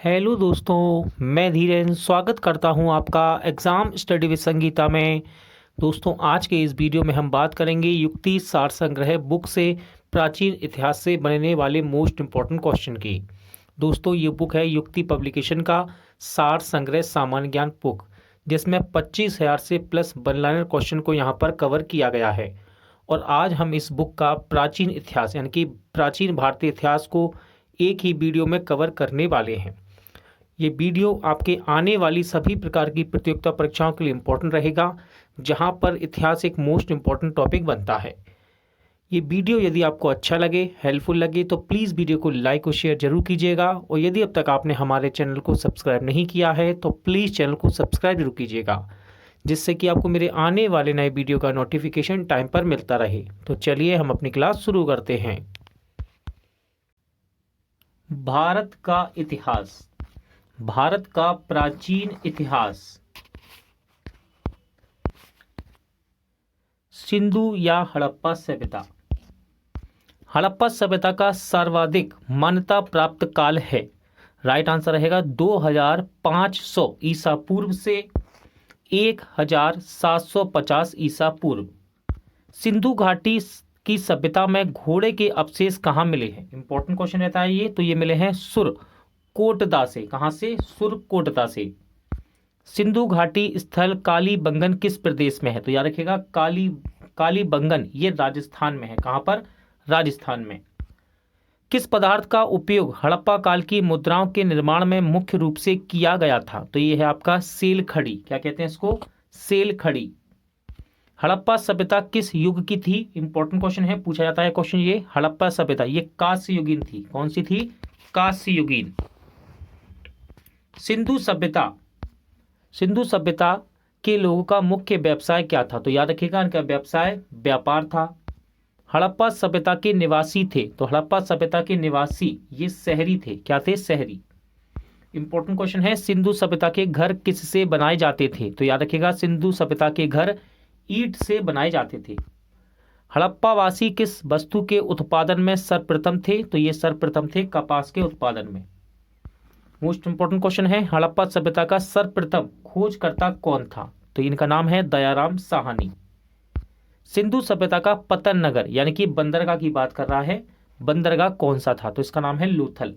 Hello दोस्तों, मैं धीरेन स्वागत करता हूं आपका एग्ज़ाम स्टडी विद संगीता में। दोस्तों, आज के इस वीडियो में हम बात करेंगे युक्ति सार संग्रह बुक से प्राचीन इतिहास से बनने वाले मोस्ट इम्पॉर्टेंट क्वेश्चन की। दोस्तों, ये बुक है युक्ति पब्लिकेशन का सार संग्रह सामान्य ज्ञान बुक, जिसमें 25,000 से प्लस वन लाइनर क्वेश्चन को यहाँ पर कवर किया गया है। और आज हम इस बुक का प्राचीन इतिहास यानी कि प्राचीन भारतीय इतिहास को एक ही वीडियो में कवर करने वाले हैं। ये वीडियो आपके आने वाली सभी प्रकार की प्रतियोगिता परीक्षाओं के लिए इम्पोर्टेंट रहेगा, जहां पर इतिहास एक मोस्ट इम्पॉर्टेंट टॉपिक बनता है। ये वीडियो यदि आपको अच्छा लगे, हेल्पफुल लगे, तो प्लीज़ वीडियो को लाइक और शेयर जरूर कीजिएगा। और यदि अब तक आपने हमारे चैनल को सब्सक्राइब नहीं किया है तो प्लीज़ चैनल को सब्सक्राइब जरूर कीजिएगा, जिससे कि आपको मेरे आने वाले नए वीडियो का नोटिफिकेशन टाइम पर मिलता रहे। तो चलिए हम अपनी क्लास शुरू करते हैं। भारत का इतिहास, भारत का प्राचीन इतिहास। सिंधु या हड़प्पा सभ्यता। हड़प्पा सभ्यता का सर्वाधिक मान्यता प्राप्त काल है। राइट आंसर रहेगा 2500 ईसा पूर्व से 1750 ईसा पूर्व। सिंधु घाटी की सभ्यता में घोड़े के अवशेष कहाँ मिले हैं? इंपॉर्टेंट क्वेश्चन रहता है ये। तो ये मिले हैं सुरकोटदा से। कहाँ से? सुरकोटदा से। सिंधु घाटी स्थल कालीबंगन किस प्रदेश में है? तो याद रखिएगा कालीबंगन ये राजस्थान में है। कहाँ पर? राजस्थान में। किस पदार्थ का उपयोग हड़प्पा काल की मुद्राओं के निर्माण में मुख्य रूप से किया गया था? तो ये है आपका सेल खड़ी। क्या कहते हैं इसको? सेल खड़ी। हड़प्पा सभ्यता किस युग की थी? इंपॉर्टेंट क्वेश्चन है, पूछा जाता है क्वेश्चन ये। हड़प्पा सभ्यता ये कांस्य युगीन थी। कौन सी थी? कांस्य युगीन। सिंधु सभ्यता, सिंधु सभ्यता के लोगों का मुख्य व्यवसाय क्या था? तो याद रखिएगा इनका व्यवसाय व्यापार था। हड़प्पा सभ्यता के निवासी थे। तो हड़प्पा सभ्यता के निवासी ये शहरी थे। क्या थे? शहरी। इंपॉर्टेंट क्वेश्चन है, सिंधु सभ्यता के घर किससे बनाए जाते थे? तो याद रखिएगा सिंधु सभ्यता के घर ईंट से बनाए जाते थे। हड़प्पा वासी किस वस्तु के उत्पादन में सर्वप्रथम थे? तो ये सर्वप्रथम थे कपास के उत्पादन में। मोस्ट इंपॉर्टेंट क्वेश्चन है, हड़प्पा सभ्यता का सर्वप्रथम खोजकर्ता कौन था? तो इनका नाम है दयाराम साहनी। सिंधु सभ्यता का पतन नगर यानी कि बंदरगाह की बात कर रहा है, बंदरगाह कौन सा था? तो इसका नाम है लोथल।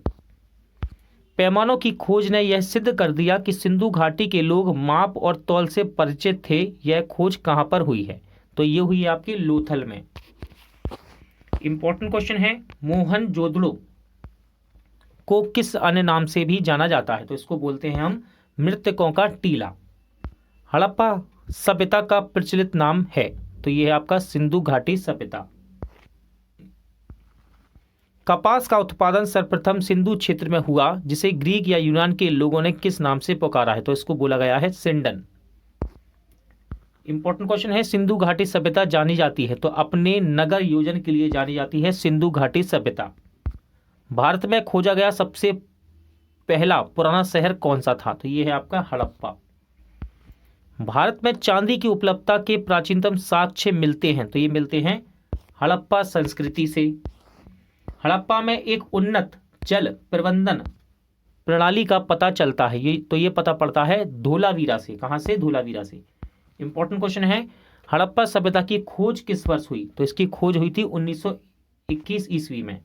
पैमानों की खोज ने यह सिद्ध कर दिया कि सिंधु घाटी के लोग माप और तौल से परिचित थे। यह खोज कहां पर हुई है? तो ये हुई है आपकी लोथल में। इंपॉर्टेंट क्वेश्चन है, मोहनजोदड़ो को किस अन्य नाम से भी जाना जाता है? तो इसको बोलते हैं हम मृतकों का टीला। हड़प्पा सभ्यता का प्रचलित नाम है। तो यह है आपका सिंधु घाटी सभ्यता। कपास का उत्पादन सर्वप्रथम सिंधु क्षेत्र में हुआ, जिसे ग्रीक या यूनान के लोगों ने किस नाम से पुकारा है? तो इसको बोला गया है सिंडन। इंपॉर्टेंट क्वेश्चन है, सिंधु घाटी सभ्यता जानी जाती है तो अपने नगर योजन के लिए जानी जाती है सिंधु घाटी सभ्यता। भारत में खोजा गया सबसे पहला पुराना शहर कौन सा था? तो यह है आपका हड़प्पा। भारत में चांदी की उपलब्धता के प्राचीनतम साक्ष्य मिलते हैं। तो ये मिलते हैं हड़प्पा संस्कृति से। हड़प्पा में एक उन्नत जल प्रबंधन प्रणाली का पता चलता है। ये पता पड़ता है धोलावीरा से। कहां से? धोलावीरा से। इंपॉर्टेंट क्वेश्चन है, हड़प्पा सभ्यता की खोज किस वर्ष हुई? तो इसकी खोज हुई थी 1921 ईस्वी में।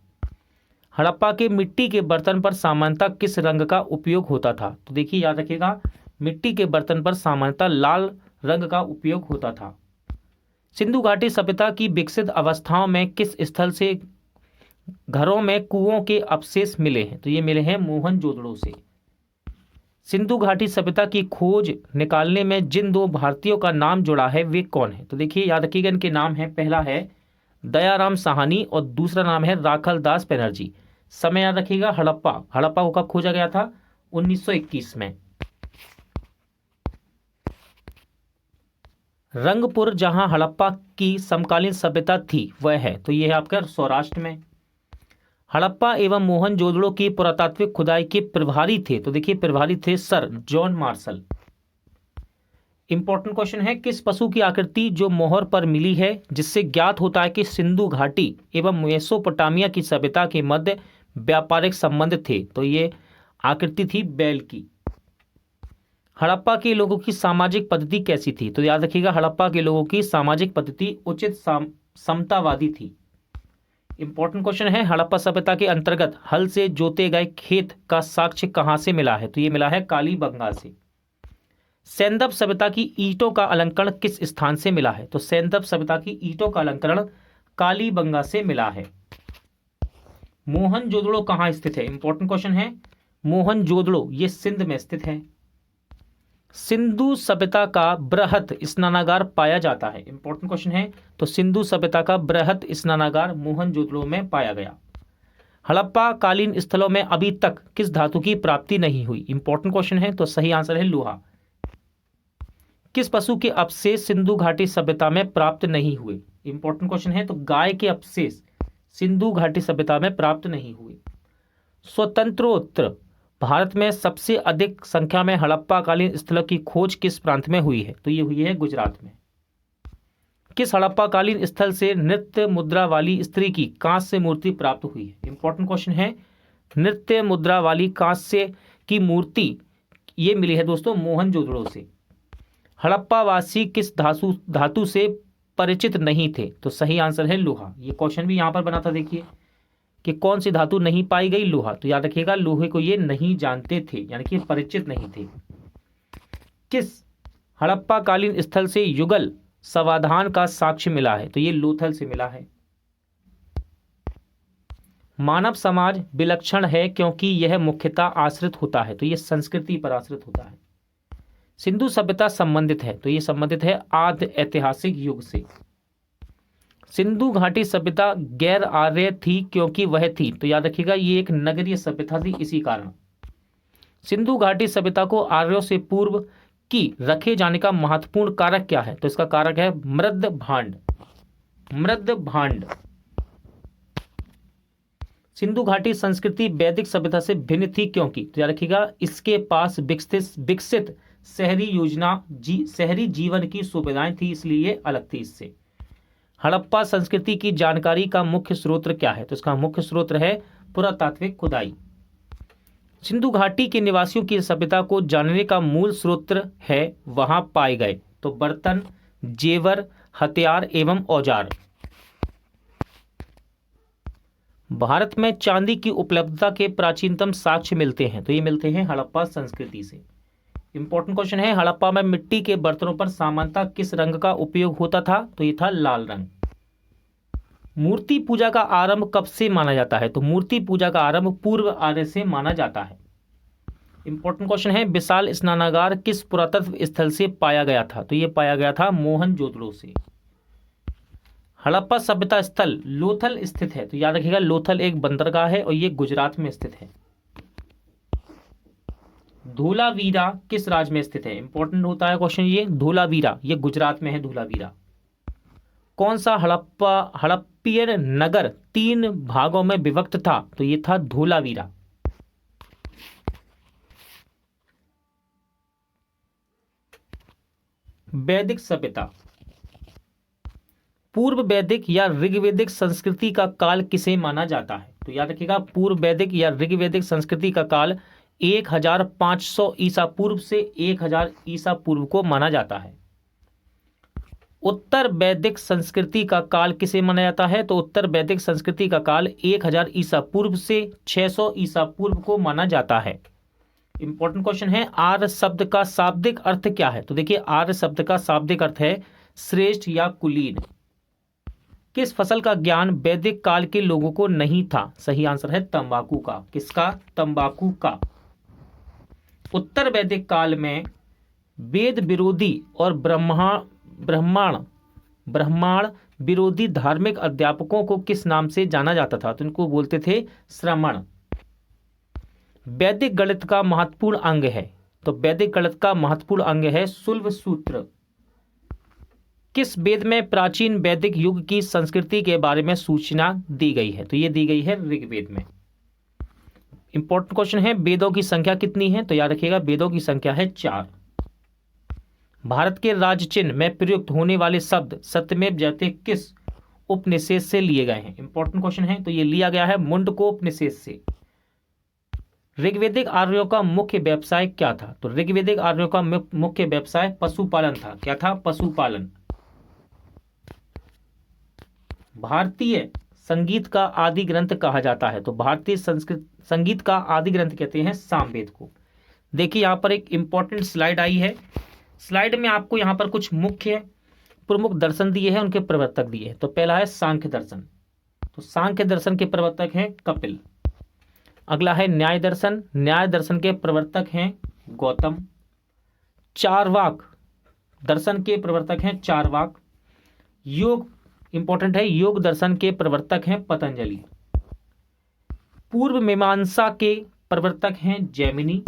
हड़प्पा के मिट्टी के बर्तन पर सामान्यतः किस रंग का उपयोग होता था? तो देखिए याद रखिएगा, मिट्टी के बर्तन पर सामान्यतः लाल रंग का उपयोग होता था। सिंधु घाटी सभ्यता की विकसित अवस्थाओं में किस स्थल से घरों में कुओं के अवशेष मिले हैं? तो ये मिले हैं मोहनजोदड़ो से। सिंधु घाटी सभ्यता की खोज निकालने में जिन दो भारतीयों का नाम जुड़ा है वे कौन है? तो देखिए याद रखिएगा इनके नाम है, पहला है दयाराम साहनी और दूसरा नाम है राखल दास बनर्जी। समय याद रखिएगा, हड़प्पा को कब खोजा गया था? 1921 में। रंगपुर जहां हड़प्पा की समकालीन सभ्यता थी वह है। तो यह है आपका सौराष्ट्र में। हड़प्पा एवं मोहनजोदड़ो की पुरातात्विक खुदाई के प्रभारी थे। तो देखिए प्रभारी थे sir John Marshall. Important question है, किस पशु की आकृति जो मोहर पर मिली है जिससे ज्ञात होता है कि सिंधु घाटी एवं मेसोपोटामिया की सभ्यता के मध्य व्यापारिक संबंध थे? तो ये आकृति थी बैल की। हड़प्पा के लोगों की सामाजिक पद्धति कैसी थी? तो याद रखिएगा, हड़प्पा के लोगों की सामाजिक पद्धति उचित समतावादी थी। इंपॉर्टेंट क्वेश्चन है, हड़प्पा सभ्यता के अंतर्गत हल से जोते गए खेत का साक्ष्य कहां से मिला है? तो ये मिला है कालीबंगा से। सैंदव सभ्यता की ईंटों का अलंकरण किस स्थान से मिला है? तो सैंदव सभ्यता की ईंटों का अलंकरण कालीबंगा से मिला है। मोहनजोदड़ो कहां स्थित है? इंपॉर्टेंट क्वेश्चन है, मोहनजोदड़ो ये सिंध में स्थित है। सिंधु सभ्यता का बृहत स्नानागार पाया जाता है। इंपॉर्टेंट क्वेश्चन है, तो सिंधु सभ्यता का बृहत स्नानागार मोहनजोदड़ो में पाया गया। हड़प्पा कालीन स्थलों में अभी तक किस धातु की प्राप्ति नहीं हुई? इंपॉर्टेंट क्वेश्चन है, तो सही आंसर है लोहा। किस पशु के अवशेष सिंधु घाटी सभ्यता में प्राप्त नहीं हुए? इंपॉर्टेंट क्वेश्चन है, तो गाय के अवशेष सिंधु घाटी सभ्यता में प्राप्त नहीं हुए। स्वतंत्रोत्तर भारत में सबसे अधिक संख्या में हड़प्पा कालीन स्थलों की खोज किस प्रांत में हुई है? तो ये हुई है गुजरात में। किस हड़प्पा कालीन स्थल से नृत्य मुद्रा वाली स्त्री की कांस्य मूर्ति प्राप्त हुई है? इंपॉर्टेंट क्वेश्चन है, नृत्य मुद्रा वाली कांस्य की मूर्ति ये मिली है दोस्तों मोहनजोदड़ो से। हड़प्पा वासी किस धातु से परिचित नहीं थे? तो सही आंसर है लोहा। ये क्वेश्चन भी यहां पर बना था, देखिए कि कौन सी धातु नहीं पाई गई? लोहा। तो याद रखिएगा, लोहे को ये नहीं जानते थे, यानी कि परिचित नहीं थे। किस हड़प्पा कालीन स्थल से युगल समाधान का साक्ष्य मिला है? तो ये लोथल से मिला है। मानव समाज विलक्षण है क्योंकि यह मुख्यतः आश्रित होता है। तो ये संस्कृति पर आश्रित होता है। सिंधु सभ्यता संबंधित है, तो ये संबंधित है आद्य ऐतिहासिक युग से। सिंधु घाटी सभ्यता गैर आर्य थी क्योंकि वह थी, तो याद रखिएगा ये एक नगरीय सभ्यता थी, इसी कारण। सिंधु घाटी सभ्यता को आर्यों से पूर्व की रखे जाने का महत्वपूर्ण कारक क्या है? तो इसका कारक है मृद भांड। मृद भांड। सिंधु घाटी संस्कृति वैदिक सभ्यता से भिन्न थी क्योंकि, तो याद रखिएगा इसके पास विकसित शहरी जीवन की सुविधाएं थी, इसलिए ये अलग थी इससे। हड़प्पा संस्कृति की जानकारी का मुख्य स्रोत क्या है? तो इसका मुख्य स्रोत है पुरातात्विक खुदाई। सिंधु घाटी के निवासियों की सभ्यता को जानने का मूल स्रोत है वहां पाए गए तो बर्तन, जेवर, हथियार एवं औजार। भारत में चांदी की उपलब्धता के प्राचीनतम साक्ष्य मिलते हैं, तो ये मिलते हैं हड़प्पा संस्कृति से। इंपॉर्टेंट क्वेश्चन है, हड़प्पा में मिट्टी के बर्तनों पर सामान्यतः किस रंग का उपयोग होता था? तो ये था लाल रंग। मूर्ति पूजा का आरंभ कब से माना जाता है? तो मूर्ति पूजा का आरंभ पूर्व आर्य से माना जाता है। इंपॉर्टेंट क्वेश्चन है, विशाल स्नानागार किस पुरातत्व स्थल से पाया गया था? तो ये पाया गया था मोहनजोदड़ो से। हड़प्पा सभ्यता स्थल लोथल स्थित है, तो याद रखिएगा लोथल एक बंदरगाह है और ये गुजरात में स्थित है। धोलावीरा किस राज्य में स्थित है? इंपॉर्टेंट होता है क्वेश्चन ये। धोलावीरा ये गुजरात में है। धोलावीरा। कौन सा हड़प्पियन नगर 3 भागों में विभक्त था? तो ये था धोलावीरा। वैदिक सभ्यता पूर्व वैदिक या ऋग्वैदिक संस्कृति का काल किसे माना जाता है? तो याद रखिएगा पूर्व वैदिक या ऋग्वैदिक संस्कृति का काल 1500 ईसा पूर्व से 1000 ईसा पूर्व को माना जाता है। उत्तर वैदिक संस्कृति का काल किसे माना जाता है? तो उत्तर वैदिक संस्कृति का काल 1000 ईसा पूर्व से 600 ईसा पूर्व को माना जाता है। इंपॉर्टेंट क्वेश्चन है, आर्य शब्द का शाब्दिक अर्थ क्या है? तो देखिए आर्य शब्द का शाब्दिक अर्थ है श्रेष्ठ या कुलीन। किस फसल का ज्ञान वैदिक काल के लोगों को नहीं था? सही आंसर है तंबाकू का। किसका? तंबाकू का। उत्तर वैदिक काल में वेद विरोधी और ब्राह्मण विरोधी धार्मिक अध्यापकों को किस नाम से जाना जाता था? तो इनको बोलते थे श्रमण। वैदिक गणित का महत्वपूर्ण अंग है, तो वैदिक गणित का महत्वपूर्ण अंग है शुल्ब सूत्र। किस वेद में प्राचीन वैदिक युग की संस्कृति के बारे में सूचना दी गई है? तो ये दी गई है ऋग्वेद में। इंपॉर्टेंट क्वेश्चन है, वेदों की संख्या कितनी है? तो याद रखिएगा वेदों की संख्या है 4। भारत के राज्य चिन्ह में प्रयुक्त होने वाले शब्द सत्यमेव जयते किस उपनिषद से लिए गए हैं? इंपॉर्टेंट क्वेश्चन है, तो ये लिया गया है मुंडकोपनिषद से। ऋग्वैदिक आर्यों का मुख्य व्यवसाय क्या था? तो ऋग्वैदिक आर्यों का मुख्य व्यवसाय पशुपालन था। क्या था? पशुपालन। भारतीय संगीत का आदि ग्रंथ कहा जाता है? तो भारतीय संगीत का आदि ग्रंथ कहते हैं सामवेद को। देखिए यहाँ पर एक इंपॉर्टेंट स्लाइड आई है। स्लाइड में आपको यहाँ पर कुछ मुख्य प्रमुख दर्शन दिए हैं, उनके प्रवर्तक दिए हैं। तो पहला है सांख्य दर्शन। तो सांख्य दर्शन के प्रवर्तक हैं कपिल। अगला है न्याय दर्शन। न्याय दर्शन के प्रवर्तक हैं गौतम। चारवाक दर्शन के प्रवर्तक हैं चारवाक। योग इंपॉर्टेंट है, योग दर्शन के प्रवर्तक हैं पतंजलि। पूर्व मीमांसा के प्रवर्तक हैं जैमिनी।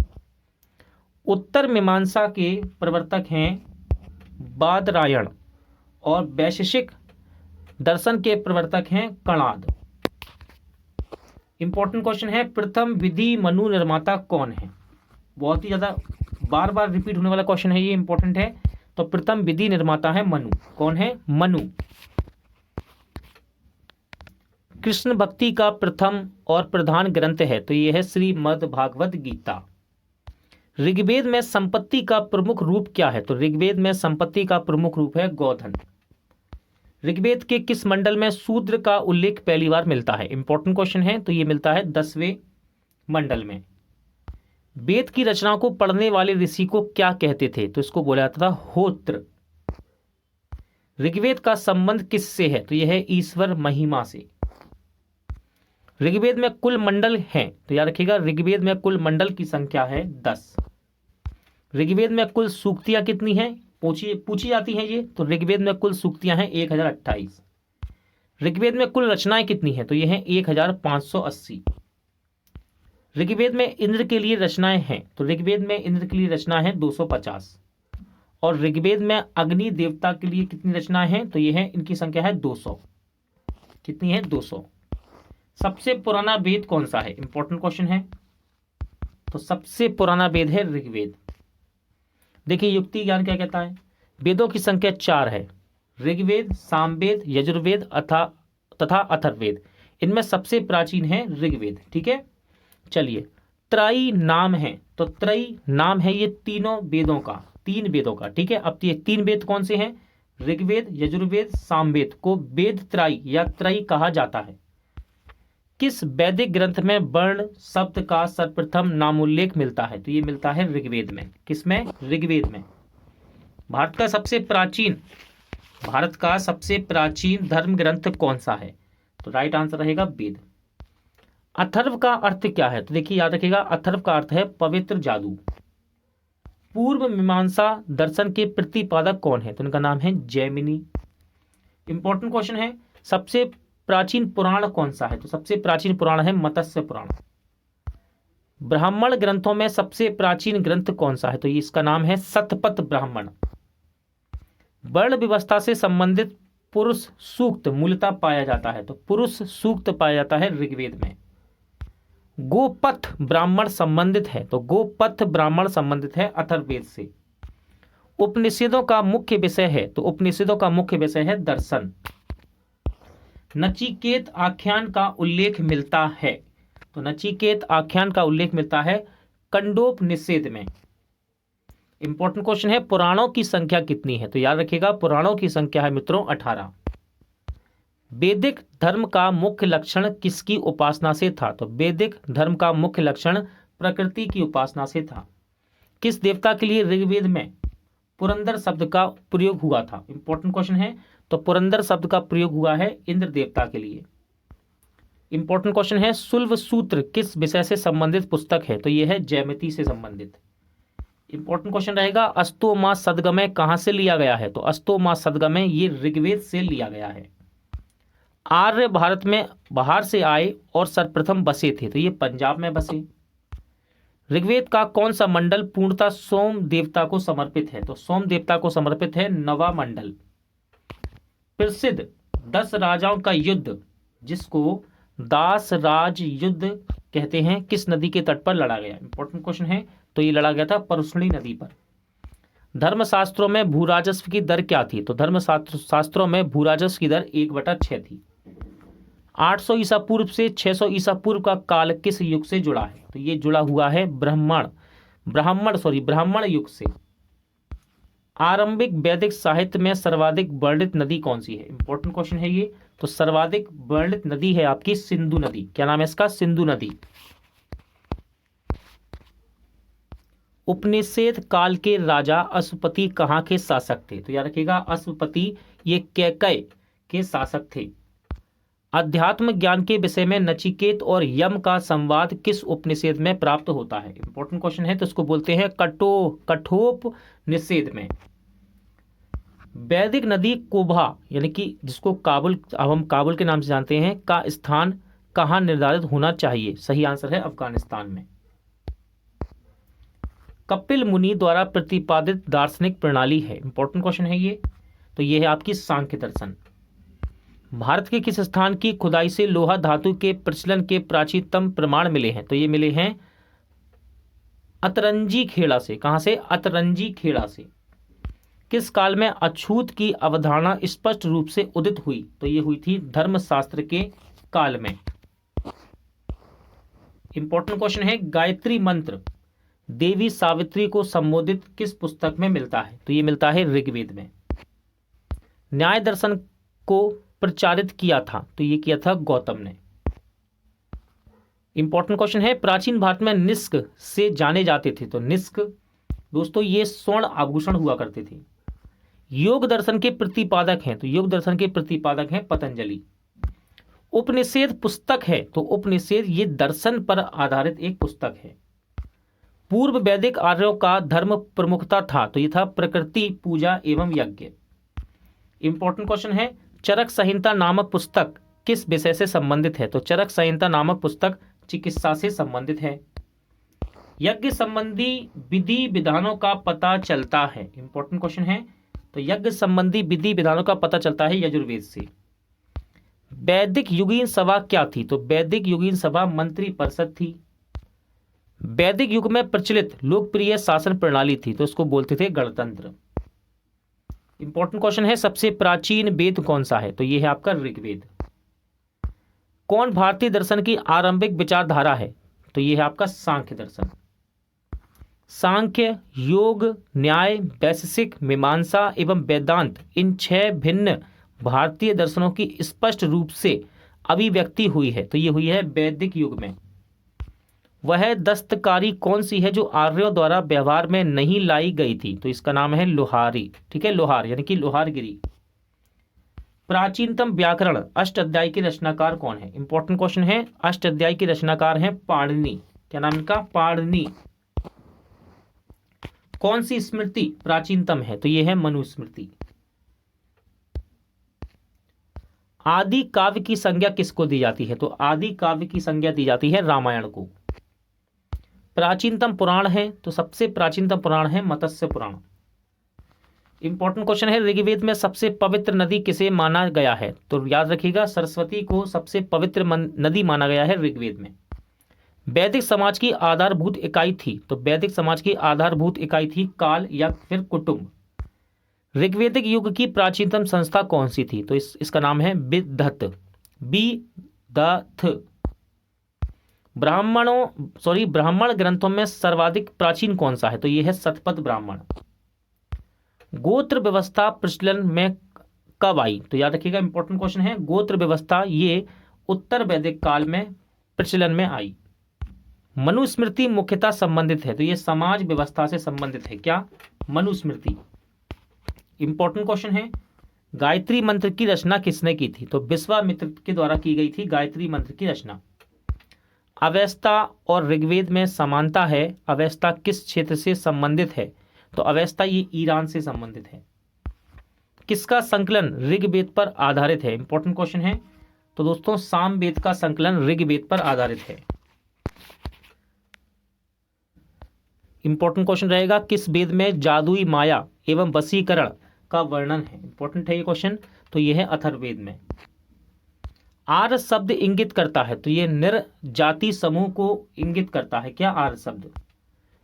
उत्तर मीमांसा के प्रवर्तक हैं बादरायण। और वैशेषिक दर्शन के प्रवर्तक हैं कणाद। इंपॉर्टेंट क्वेश्चन है, प्रथम विधि मनु निर्माता कौन है? बहुत ही ज्यादा बार बार रिपीट होने वाला क्वेश्चन है, ये इंपॉर्टेंट है। तो प्रथम विधि निर्माता है मनु। कौन है? मनु। कृष्ण भक्ति का प्रथम और प्रधान ग्रंथ है? तो यह है श्रीमद् भागवत गीता। ऋग्वेद में संपत्ति का प्रमुख रूप क्या है? तो ऋग्वेद में संपत्ति का प्रमुख रूप है गोधन। ऋग्वेद के किस मंडल में शूद्र का उल्लेख पहली बार मिलता है? इंपॉर्टेंट क्वेश्चन है। तो ये मिलता है 10वें मंडल में। वेद की रचना को पढ़ने वाले ऋषि को क्या कहते थे? तो इसको बोला जाता था होत्र। ऋग्वेद का संबंध किससे है? तो यह है ईश्वर महिमा से। ऋग्वेद में कुल मंडल हैं? तो याद रखिएगा, ऋग्वेद में कुल मंडल की संख्या है 10। ऋग्वेद में कुल सूक्तियां कितनी हैं? पूछी जाती हैं ये। तो ऋग्वेद में कुल सूक्तियां हैं 1028। ऋग्वेद में कुल रचनाएं कितनी हैं? तो ये हैं 1580। ऋग्वेद में इंद्र के लिए रचनाएं हैं? तो ऋग्वेद में इंद्र के लिए रचना है 250। और ऋग्वेद में अग्नि देवता के लिए कितनी रचनाएं हैं? तो ये है, इनकी संख्या है 200। कितनी है? 200। सबसे पुराना वेद कौन सा है? इंपॉर्टेंट क्वेश्चन है। तो सबसे पुराना वेद है ऋग्वेद। देखिए युक्ति ज्ञान क्या कहता है, वेदों की संख्या 4 है। ऋग्वेद, सामवेद, यजुर्वेद तथा अथर्ववेद। इनमें सबसे प्राचीन है ऋग्वेद। ठीक है, चलिए त्रयी नाम है। तो त्रयी नाम है ये तीनों वेदों का, 3 वेदों का। ठीक है, अब ये 3 वेद कौन से हैं? ऋग्वेद, यजुर्वेद, सामवेद को वेद त्रयी या त्रयी कहा जाता है। किस वैदिक ग्रंथ में वर्ण शब्द का सर्वप्रथम नामोल्लेख मिलता है? तो ये मिलता है ऋग्वेद में। किसमें? ऋग्वेद में। भारत का सबसे प्राचीन धर्म ग्रंथ कौन सा है? तो राइट आंसर रहेगा वेद। अथर्व का अर्थ क्या है? तो देखिए याद रखिएगा, अथर्व का अर्थ है पवित्र जादू। पूर्व मीमांसा दर्शन के प्रतिपादक कौन है? तो उनका नाम है जैमिनी। इंपॉर्टेंट क्वेश्चन है, सबसे प्राचीन पुराण कौन सा है? तो सबसे प्राचीन पुराण है मत्स्य पुराण। ब्राह्मण ग्रंथों में सबसे प्राचीन ग्रंथ कौन सा है? तो इसका नाम है शतपथ ब्राह्मण। वर्ण व्यवस्था से संबंधित पुरुष सूक्त मूलतः पाया जाता है? तो पुरुष सूक्त पाया जाता है ऋग्वेद में। गोपथ ब्राह्मण संबंधित है? तो गोपथ ब्राह्मण संबंधित है अथर्ववेद से। उपनिषदों का मुख्य विषय है? तो उपनिषदों का मुख्य विषय है दर्शन। नचिकेत आख्यान का उल्लेख मिलता है? तो नचिकेत आख्यान का उल्लेख मिलता है कंडोपनिषद में। इंपॉर्टेंट क्वेश्चन है, पुराणों की संख्या कितनी है? तो याद रखिएगा, पुराणों की संख्या है मित्रों 18। वैदिक धर्म का मुख्य लक्षण किसकी उपासना से था? तो वैदिक धर्म का मुख्य लक्षण प्रकृति की उपासना से था। किस देवता के लिए ऋग्वेद में पुरंदर शब्द का प्रयोग हुआ था? इंपॉर्टेंट क्वेश्चन है। तो पुरंदर शब्द का प्रयोग हुआ है इंद्र देवता के लिए। इंपॉर्टेंट क्वेश्चन है, शुल्व सूत्र किस विषय से संबंधित पुस्तक है? तो यह है ज्यामिति से संबंधित। इंपॉर्टेंट क्वेश्चन रहेगा, अस्तो मा सदगमय कहां से लिया गया है? तो अस्तो मा सदगमय ये ऋग्वेद से लिया गया है। आर्य भारत में बाहर से आए और सर्वप्रथम बसे थे? तो ये पंजाब में बसे। ऋग्वेद का कौन सा मंडल पूर्णतः सोम देवता को समर्पित है? तो सोम देवता को समर्पित है नवा मंडल। प्रसिद्ध 10 राजाओं का युद्ध, जिसको दास राज युद्ध कहते हैं, किस नदी के तट पर लड़ा गया? इंपॉर्टेंट क्वेश्चन है। तो ये लड़ा गया था परुष्णी नदी पर। धर्मशास्त्रों में भूराजस्व की दर क्या थी? तो धर्मशास्त्रों में भूराजस्व की दर 1/6 थी। 800 ईसा पूर्व से 600 ईसा पूर्व का काल किस युग से जुड़ा है? तो ये जुड़ा हुआ है ब्राह्मण युग से। आरंभिक वैदिक साहित्य में सर्वाधिक वर्णित नदी कौन सी है? इंपॉर्टेंट क्वेश्चन है ये। तो सर्वाधिक वर्णित नदी है आपकी सिंधु नदी। क्या नाम है इसका? सिंधु नदी। उपनिषद काल के राजा अश्वपति कहाँ के शासक थे? तो याद रखिएगा, अश्वपति ये कैकय के शासक थे। अध्यात्म ज्ञान के विषय में नचिकेत और यम का संवाद किस उपनिषद में प्राप्त होता है? इंपॉर्टेंट क्वेश्चन है, तो इसको बोलते हैं कठोपनिषद में। वैदिक नदी कोभा यानी कि जिसको काबुल, अब हम काबुल के नाम से जानते हैं, का स्थान कहाँ निर्धारित होना चाहिए? सही आंसर है अफगानिस्तान में। कपिल मुनि द्वारा प्रतिपादित दार्शनिक प्रणाली है। इंपॉर्टेंट क्वेश्चन है ये। तो ये है आपकी सांख्य दर्शन। भारत के किस स्थान की खुदाई से लोहा धातु के प्रचलन के प्राचीनतम प्रमाण मिले हैं? तो ये मिले हैं अतरंजी खेड़ा से। कहां से? अतरंजी खेड़ा से। किस काल में अछूत की अवधारणा स्पष्ट रूप से उदित हुई? तो ये हुई थी धर्मशास्त्र के काल में। इंपॉर्टेंट क्वेश्चन है, गायत्री मंत्र देवी सावित्री को संबोधित किस पुस्तक में मिलता है? तो ये मिलता है ऋग्वेद में। न्याय दर्शन को प्रचारित किया था? तो ये किया था गौतम ने। इंपॉर्टेंट क्वेश्चन है, प्राचीन भारत में निष्क से जाने जाते थे? तो निष्क दोस्तों ये स्वर्ण आभूषण हुआ करते थे। योग दर्शन के प्रतिपादक हैं? तो योग दर्शन के प्रतिपादक हैं पतंजलि। उपनिषद पुस्तक है? तो उपनिषद ये दर्शन पर आधारित एक पुस्तक है। पूर्व वैदिक आर्यों का धर्म प्रमुखता था? तो ये था प्रकृति पूजा एवं यज्ञ। इंपॉर्टेंट क्वेश्चन है, चरक संहिता नामक पुस्तक किस विषय से संबंधित है? तो चरक संहिता नामक पुस्तक चिकित्सा से संबंधित है। यज्ञ संबंधी विधि विधानों का पता चलता है? इंपॉर्टेंट क्वेश्चन है, तो यज्ञ संबंधी विधि विधानों का पता चलता है यजुर्वेद से। वैदिक युगीन सभा क्या थी? तो वैदिक युगीन सभा मंत्री परिषद थी। वैदिक युग में प्रचलित लोकप्रिय शासन प्रणाली थी? तो इसको बोलते थे गणतंत्र। इंपॉर्टेंट क्वेश्चन है, सबसे प्राचीन वेद कौन सा है? तो यह है आपका ऋग्वेद। कौन भारतीय दर्शन की आरंभिक विचारधारा है? तो यह है आपका सांख्य दर्शन। सांख्य, योग, न्याय, वैशेषिक, मीमांसा एवं वेदांत, इन 6 भिन्न भारतीय दर्शनों की स्पष्ट रूप से अभिव्यक्ति हुई है? तो ये हुई है वैदिक युग में। वह दस्तकारी कौन सी है जो आर्यों द्वारा व्यवहार में नहीं लाई गई थी? तो इसका नाम है लोहारी। ठीक है, लोहार यानी कि लोहारगिरी। प्राचीनतम व्याकरण अष्टाध्यायी के रचनाकार कौन है? इंपॉर्टेंट क्वेश्चन है, अष्टाध्यायी के रचनाकार हैं पाणिनि। क्या नाम इनका? पाणिनि। कौन सी स्मृति प्राचीनतम है? तो यह है मनुस्मृति। आदि काव्य की संज्ञा किसको दी जाती है? तो आदि काव्य की संज्ञा दी जाती है रामायण को। प्राचीनतम पुराण है? तो सबसे प्राचीनतम पुराण है मत्स्य पुराण। इंपॉर्टेंट क्वेश्चन है, ऋग्वेद में सबसे पवित्र नदी किसे माना गया है? तो याद रखिएगा, सरस्वती को सबसे पवित्र नदी माना गया है ऋग्वेद में। वैदिक समाज की आधारभूत इकाई थी? तो वैदिक समाज की आधारभूत इकाई थी काल या फिर कुटुंब। ऋग्वेदिक युग की प्राचीनतम संस्था कौन सी थी? तो इसका नाम है विदथ। ब्राह्मण ग्रंथों में सर्वाधिक प्राचीन कौन सा है? तो यह है शतपथ ब्राह्मण। गोत्र व्यवस्था प्रचलन में कब आई? तो याद रखिएगा, इंपॉर्टेंट क्वेश्चन है, गोत्र व्यवस्था ये उत्तर वैदिक काल में प्रचलन में आई। मनुस्मृति मुख्यतः संबंधित है? तो यह समाज व्यवस्था से संबंधित है। क्या? मनुस्मृति। इंपॉर्टेंट क्वेश्चन है, गायत्री मंत्र की रचना किसने की थी? तो विश्वामित्र के द्वारा की गई थी गायत्री मंत्र की रचना। अवेस्ता और ऋग्वेद में समानता है। अवेस्ता किस क्षेत्र से संबंधित है? तो अवेस्ता ये ईरान से संबंधित है। किसका संकलन ऋग्वेद पर आधारित है? इंपॉर्टेंट क्वेश्चन है, तो दोस्तों सामवेद का संकलन ऋग्वेद पर आधारित है। इंपॉर्टेंट क्वेश्चन रहेगा, किस वेद में जादुई माया एवं वशीकरण का वर्णन है? इंपॉर्टेंट है ये क्वेश्चन, तो ये है अथर्ववेद में। आर्य शब्द इंगित करता है? तो ये निर्जाति समूह को इंगित करता है। क्या? आर्य शब्द।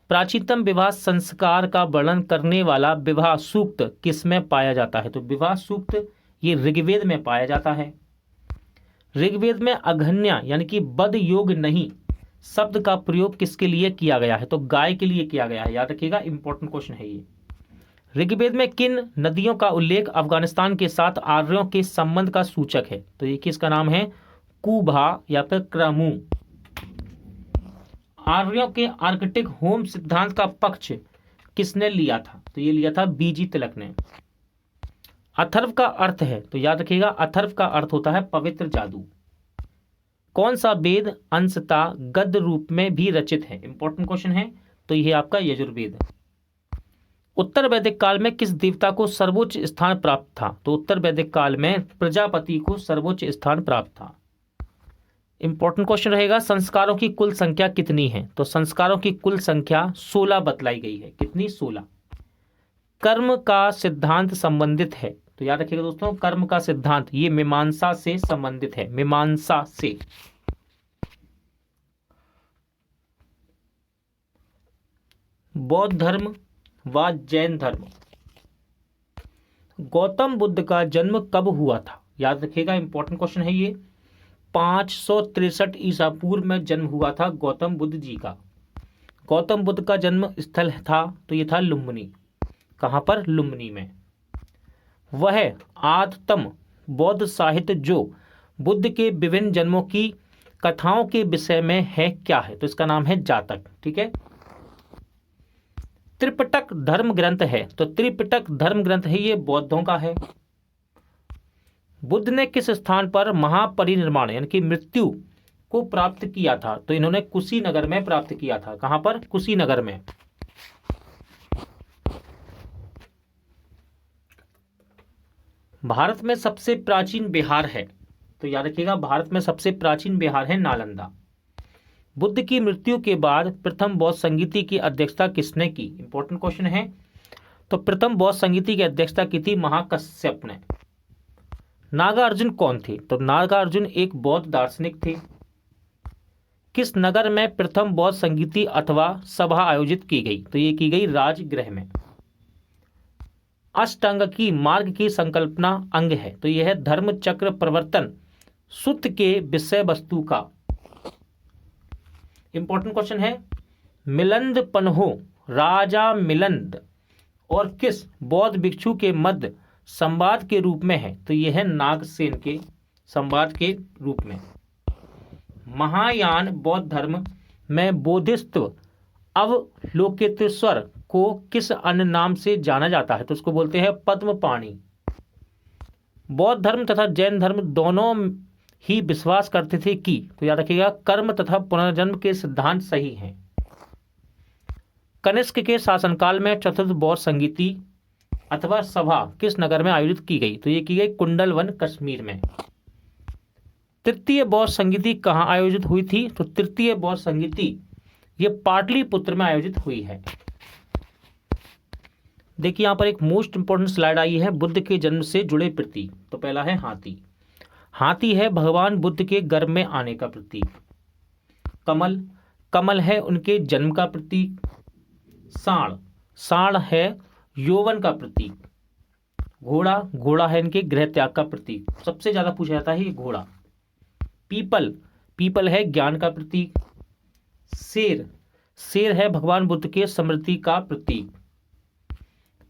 प्राचीनतम विवाह संस्कार का वर्णन करने वाला विवाह सूक्त किसमें पाया जाता है? तो विवाह सूक्त ये ऋग्वेद में पाया जाता है। ऋग्वेद में अघन्या यानी कि बद योग नहीं शब्द का प्रयोग किसके लिए किया गया है? तो गाय के लिए किया गया है, याद रखिएगा, इंपॉर्टेंट क्वेश्चन है ये। ऋग्वेद में किन नदियों का उल्लेख अफगानिस्तान के साथ आर्यों के संबंध का सूचक है? तो ये किसका नाम है? कुभा या फिर क्रमु। आर्यों के आर्कटिक होम सिद्धांत का पक्ष किसने लिया था? तो ये लिया था बीजी तिलक ने। अथर्व का अर्थ है, तो याद रखिएगा, अथर्व का अर्थ होता है पवित्र जादू। कौन सा वेद अंशतः गद्य रूप में भी रचित है? इंपॉर्टेंट क्वेश्चन है, तो यह आपका यजुर्वेद। उत्तर वैदिक काल में किस देवता को सर्वोच्च स्थान प्राप्त था? तो उत्तर वैदिक काल में प्रजापति को सर्वोच्च स्थान प्राप्त था। इंपॉर्टेंट क्वेश्चन रहेगा, संस्कारों की कुल संख्या कितनी है? तो संस्कारों की कुल संख्या 16 बतलाई गई है। कितनी? 16। कर्म का सिद्धांत संबंधित है, तो याद रखिएगा दोस्तों, कर्म का सिद्धांत ये मीमांसा से संबंधित है, मीमांसा से। बौद्ध धर्म व जैन धर्म, गौतम बुद्ध का जन्म कब हुआ था? याद रखिएगा, इंपॉर्टेंट क्वेश्चन है ये। 563 ईसा पूर्व में जन्म हुआ था गौतम बुद्ध जी का। गौतम बुद्ध का जन्म स्थल था, तो ये था लुम्बिनी। कहाँ पर? लुम्बिनी में। वह आद्यतम बौद्ध साहित्य जो बुद्ध के विभिन्न जन्मों की कथाओं के विषय में है क्या है? तो इसका नाम है जातक। ठीक है। त्रिपिटक धर्म ग्रंथ है, तो त्रिपिटक धर्म ग्रंथ है ये बौद्धों का है। बुद्ध ने किस स्थान पर महापरिनिर्वाण यानी कि मृत्यु को प्राप्त किया था? तो इन्होंने कुशीनगर में प्राप्त किया था। कहां पर? कुशीनगर में। भारत में सबसे प्राचीन बिहार है, तो याद रखिएगा, भारत में सबसे प्राचीन बिहार है नालंदा। बुद्ध की मृत्यु के बाद प्रथम बौद्ध संगीति की अध्यक्षता किसने की? इंपॉर्टेंट क्वेश्चन है। तो प्रथम बौद्ध संगीति की अध्यक्षता की थी महाकश्यप ने। नागार्जुन कौन थे? तो नागार्जुन एक बौद्ध दार्शनिक थे। किस नगर में प्रथम बौद्ध संगीति अथवा सभा आयोजित की गई? तो ये की गई राजगृह में। अष्टांग की मार्ग की संकल्पना अंग है, तो यह है धर्म चक्र प्रवर्तन सूत्र के विषय वस्तु का। इंपॉर्टेंट क्वेश्चन है, मिलंद पन्हो राजा मिलंद और किस बौद्ध भिक्षु के मध्य संवाद के रूप में है? तो यह है नागसेन के संवाद के रूप में। महायान बौद्ध धर्म में बोधिसत्व अवलोकितेश्वर को किस अन्य नाम से जाना जाता है? तो उसको बोलते हैं पद्मपाणि। बौद्ध धर्म तथा जैन धर्म दोनों ही विश्वास करते थे कि, तो याद रखिएगा, कर्म तथा पुनर्जन्म के सिद्धांत सही हैं। कनिष्क के शासनकाल में चतुर्थ बौद्ध संगीति अथवा सभा किस नगर में आयोजित की गई? तो ये की गई कुंडलवन कश्मीर में। तृतीय बौद्ध संगीति कहाँ आयोजित हुई थी? तो तृतीय बौद्ध संगीति ये पाटलिपुत्र में आयोजित हुई है। देखिए यहां पर एक मोस्ट इंपोर्टेंट स्लाइड आई है, बुद्ध के जन्म से जुड़े प्रतीक। तो पहला है हाथी। हाथी है भगवान बुद्ध के गर्भ में आने का प्रतीक। कमल, कमल है उनके जन्म का प्रतीक। सांड, सांड है यौवन का प्रतीक। घोड़ा, घोड़ा है इनके गृह त्याग का प्रतीक, सबसे ज्यादा पूछा जाता है ये घोड़ा। पीपल, पीपल है ज्ञान का प्रतीक। शेर, शेर है भगवान बुद्ध के समृद्धि का प्रतीक।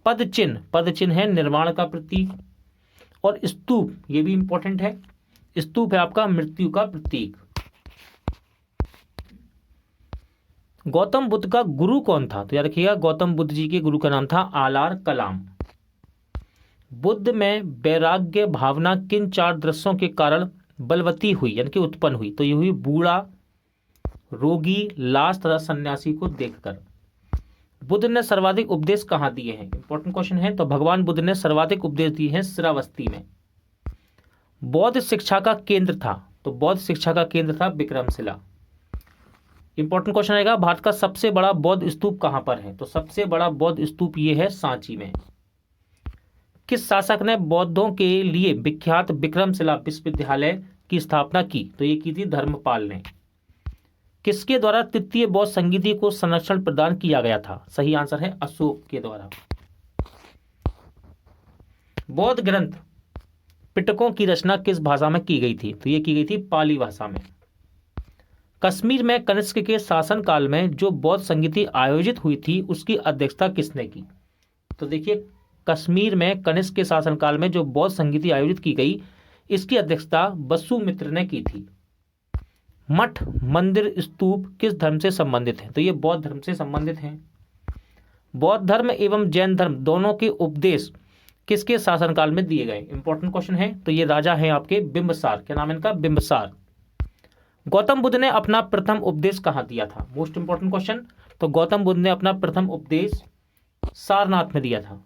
पद चिन्ह, पद चिन्ह है निर्वाण का प्रतीक। और स्तूप, ये भी इंपॉर्टेंट है, स्तूप है आपका मृत्यु का प्रतीक। गौतम बुद्ध का गुरु कौन था? तो याद रखिएगा, गौतम बुद्ध जी के गुरु का नाम था आलार कलाम। बुद्ध में वैराग्य भावना किन 4 दृश्यों के कारण बलवती हुई यानी कि उत्पन्न हुई? तो ये हुई बूढ़ा, रोगी, लाश तथा सन्यासी को देखकर। बुद्ध ने सर्वाधिक उपदेश कहाँ दिए हैं? इंपॉर्टेंट क्वेश्चन है। तो भगवान बुद्ध ने सर्वाधिक उपदेश दिए हैं श्रावस्ती में। बौद्ध शिक्षा का केंद्र था, तो बौद्ध शिक्षा का केंद्र था विक्रमशिला। इंपॉर्टेंट क्वेश्चन आएगा, भारत का सबसे बड़ा बौद्ध स्तूप कहां पर है? तो सबसे बड़ा बौद्ध स्तूप ये है सांची में। किस शासक ने बौद्धों के लिए विख्यात विक्रमशिला विश्वविद्यालय की स्थापना की? तो ये की थी धर्मपाल ने। किसके द्वारा तृतीय बौद्ध संगीति को संरक्षण प्रदान किया गया था? सही आंसर है अशोक के द्वारा। बौद्ध ग्रंथ पिटकों की रचना किस भाषा में की गई थी? तो ये की गई थी पाली भाषा में। कश्मीर में कनिष्क के शासनकाल में जो बौद्ध संगीति आयोजित हुई थी उसकी अध्यक्षता किसने की? तो देखिए, कश्मीर में कनिष्क के शासनकाल में जो बौद्ध संगीति आयोजित की गई, इसकी अध्यक्षता वसुमित्र ने की थी। मठ, मंदिर, स्तूप किस धर्म से संबंधित हैं? तो ये बौद्ध धर्म से संबंधित हैं। बौद्ध धर्म एवं जैन धर्म दोनों के उपदेश किसके शासनकाल में दिए गए? इंपॉर्टेंट क्वेश्चन है। तो ये राजा हैं आपके बिंबसार। क्या नाम है इनका? बिंबसार। गौतम बुद्ध ने अपना प्रथम उपदेश कहाँ दिया था? Most important question. तो गौतम बुद्ध ने अपना प्रथम उपदेश सारनाथ में दिया था।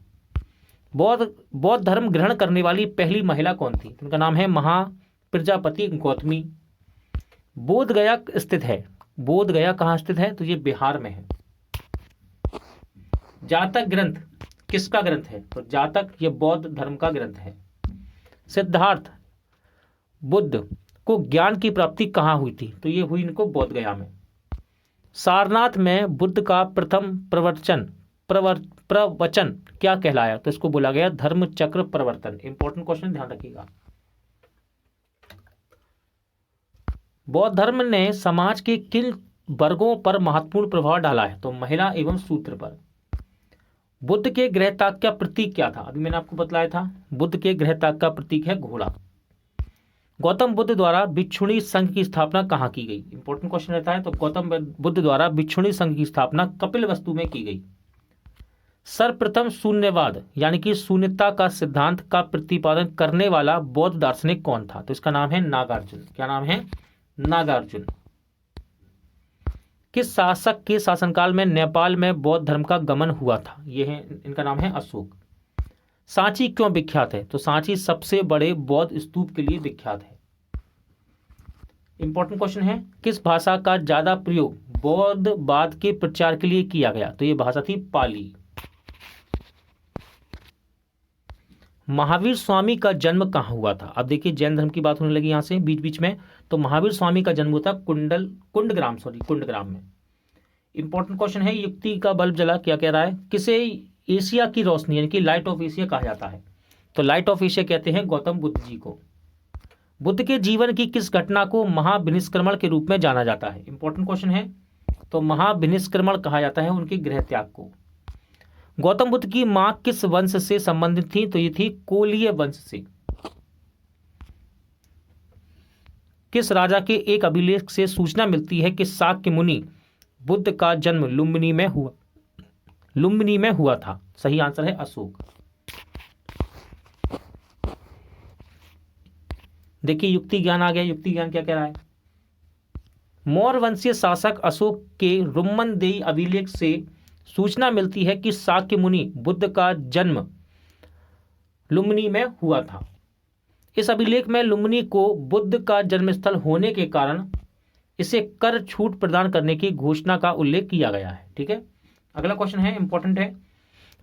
बौद्ध धर्म ग्रहण करने वाली पहली महिला कौन थी? उनका नाम है महाप्रजापति गौतमी। बोध गया स्थित है। बोध गया कहाँ स्थित है? तो ये बिहार में है। जातक ग्रंथ किसका ग्रंथ है? तो जातक ये बौद्ध धर्म का ग्रंथ है। सिद्धार्थ बुद्ध को ज्ञान की प्राप्ति कहाँ हुई थी? तो ये हुई इनको बोध गया में। सारनाथ में बुद्ध का प्रथम प्रवचन क्या कहलाया? तो इसको बोला गया धर्म चक्र प्रवर्तन। इंपॉर्टेंट क्वेश्चन, ध्यान रखिएगा। बौद्ध धर्म ने समाज के किन वर्गों पर महत्वपूर्ण प्रभाव डाला है? तो महिला एवं शूद्र पर। बुद्ध के गृह त्याग का प्रतीक क्या था? अभी मैंने आपको बतलाया था। बुद्ध के गृह त्याग का प्रतीक है घोड़ा। गौतम बुद्ध द्वारा भिक्षुणी संघ की स्थापना कहाँ की गई? इंपॉर्टेंट क्वेश्चन रहता है। तो गौतम बुद्ध द्वारा भिक्षुणी संघ की स्थापना कपिलवस्तु में की गई। सर्वप्रथम शून्यवाद यानी कि शून्यता का सिद्धांत का प्रतिपादन करने वाला बौद्ध दार्शनिक कौन था? तो इसका नाम है नागार्जुन। क्या नाम है? नागार्जुन। किस शासक के शासनकाल में नेपाल में बौद्ध धर्म का गमन हुआ था? ये है, इनका नाम है अशोक। सांची क्यों विख्यात है? तो सांची सबसे बड़े बौद्ध स्तूप के लिए विख्यात है। इंपॉर्टेंट क्वेश्चन है। किस भाषा का ज्यादा प्रयोग बौद्धवाद के प्रचार के लिए किया गया? तो ये भाषा थी पाली। महावीर स्वामी का जन्म कहाँ हुआ था? अब देखिए, जैन धर्म की बात होने लगी यहां से बीच बीच में। तो महावीर स्वामी का जन्म हुआ था कुंडग्राम में। इंपॉर्टेंट क्वेश्चन है। युक्ति का बल्ब जला क्या कह रहा है? किसे एशिया की रोशनी यानी कि लाइट ऑफ एशिया कहा जाता है? तो लाइट ऑफ एशिया कहते हैं गौतम बुद्ध जी को। बुद्ध के जीवन की किस घटना को महाविनिष्क्रमण के रूप में जाना जाता है? इंपॉर्टेंट क्वेश्चन है। तो महाविनिष्क्रमण कहा जाता है उनके गृह त्याग को। गौतम बुद्ध की मां किस वंश से संबंधित थी? तो ये थी कोलीय वंश से। किस राजा के एक अभिलेख से सूचना मिलती है कि शाक्य मुनि बुद्ध का जन्म लुम्बिनी में हुआ था? सही आंसर है अशोक। देखिए, युक्ति ज्ञान आ गया। युक्ति ज्ञान क्या कह रहा है? मौर्य वंशीय शासक अशोक के रुम्मनदेही अभिलेख से सूचना मिलती है कि शाक्य मुनि बुद्ध का जन्म लुम्बिनी में हुआ था। इस अभिलेख में लुम्बिनी को बुद्ध का जन्मस्थल होने के कारण इसे कर छूट प्रदान करने की घोषणा का उल्लेख किया गया है। ठीक है, अगला क्वेश्चन है, इंपॉर्टेंट है।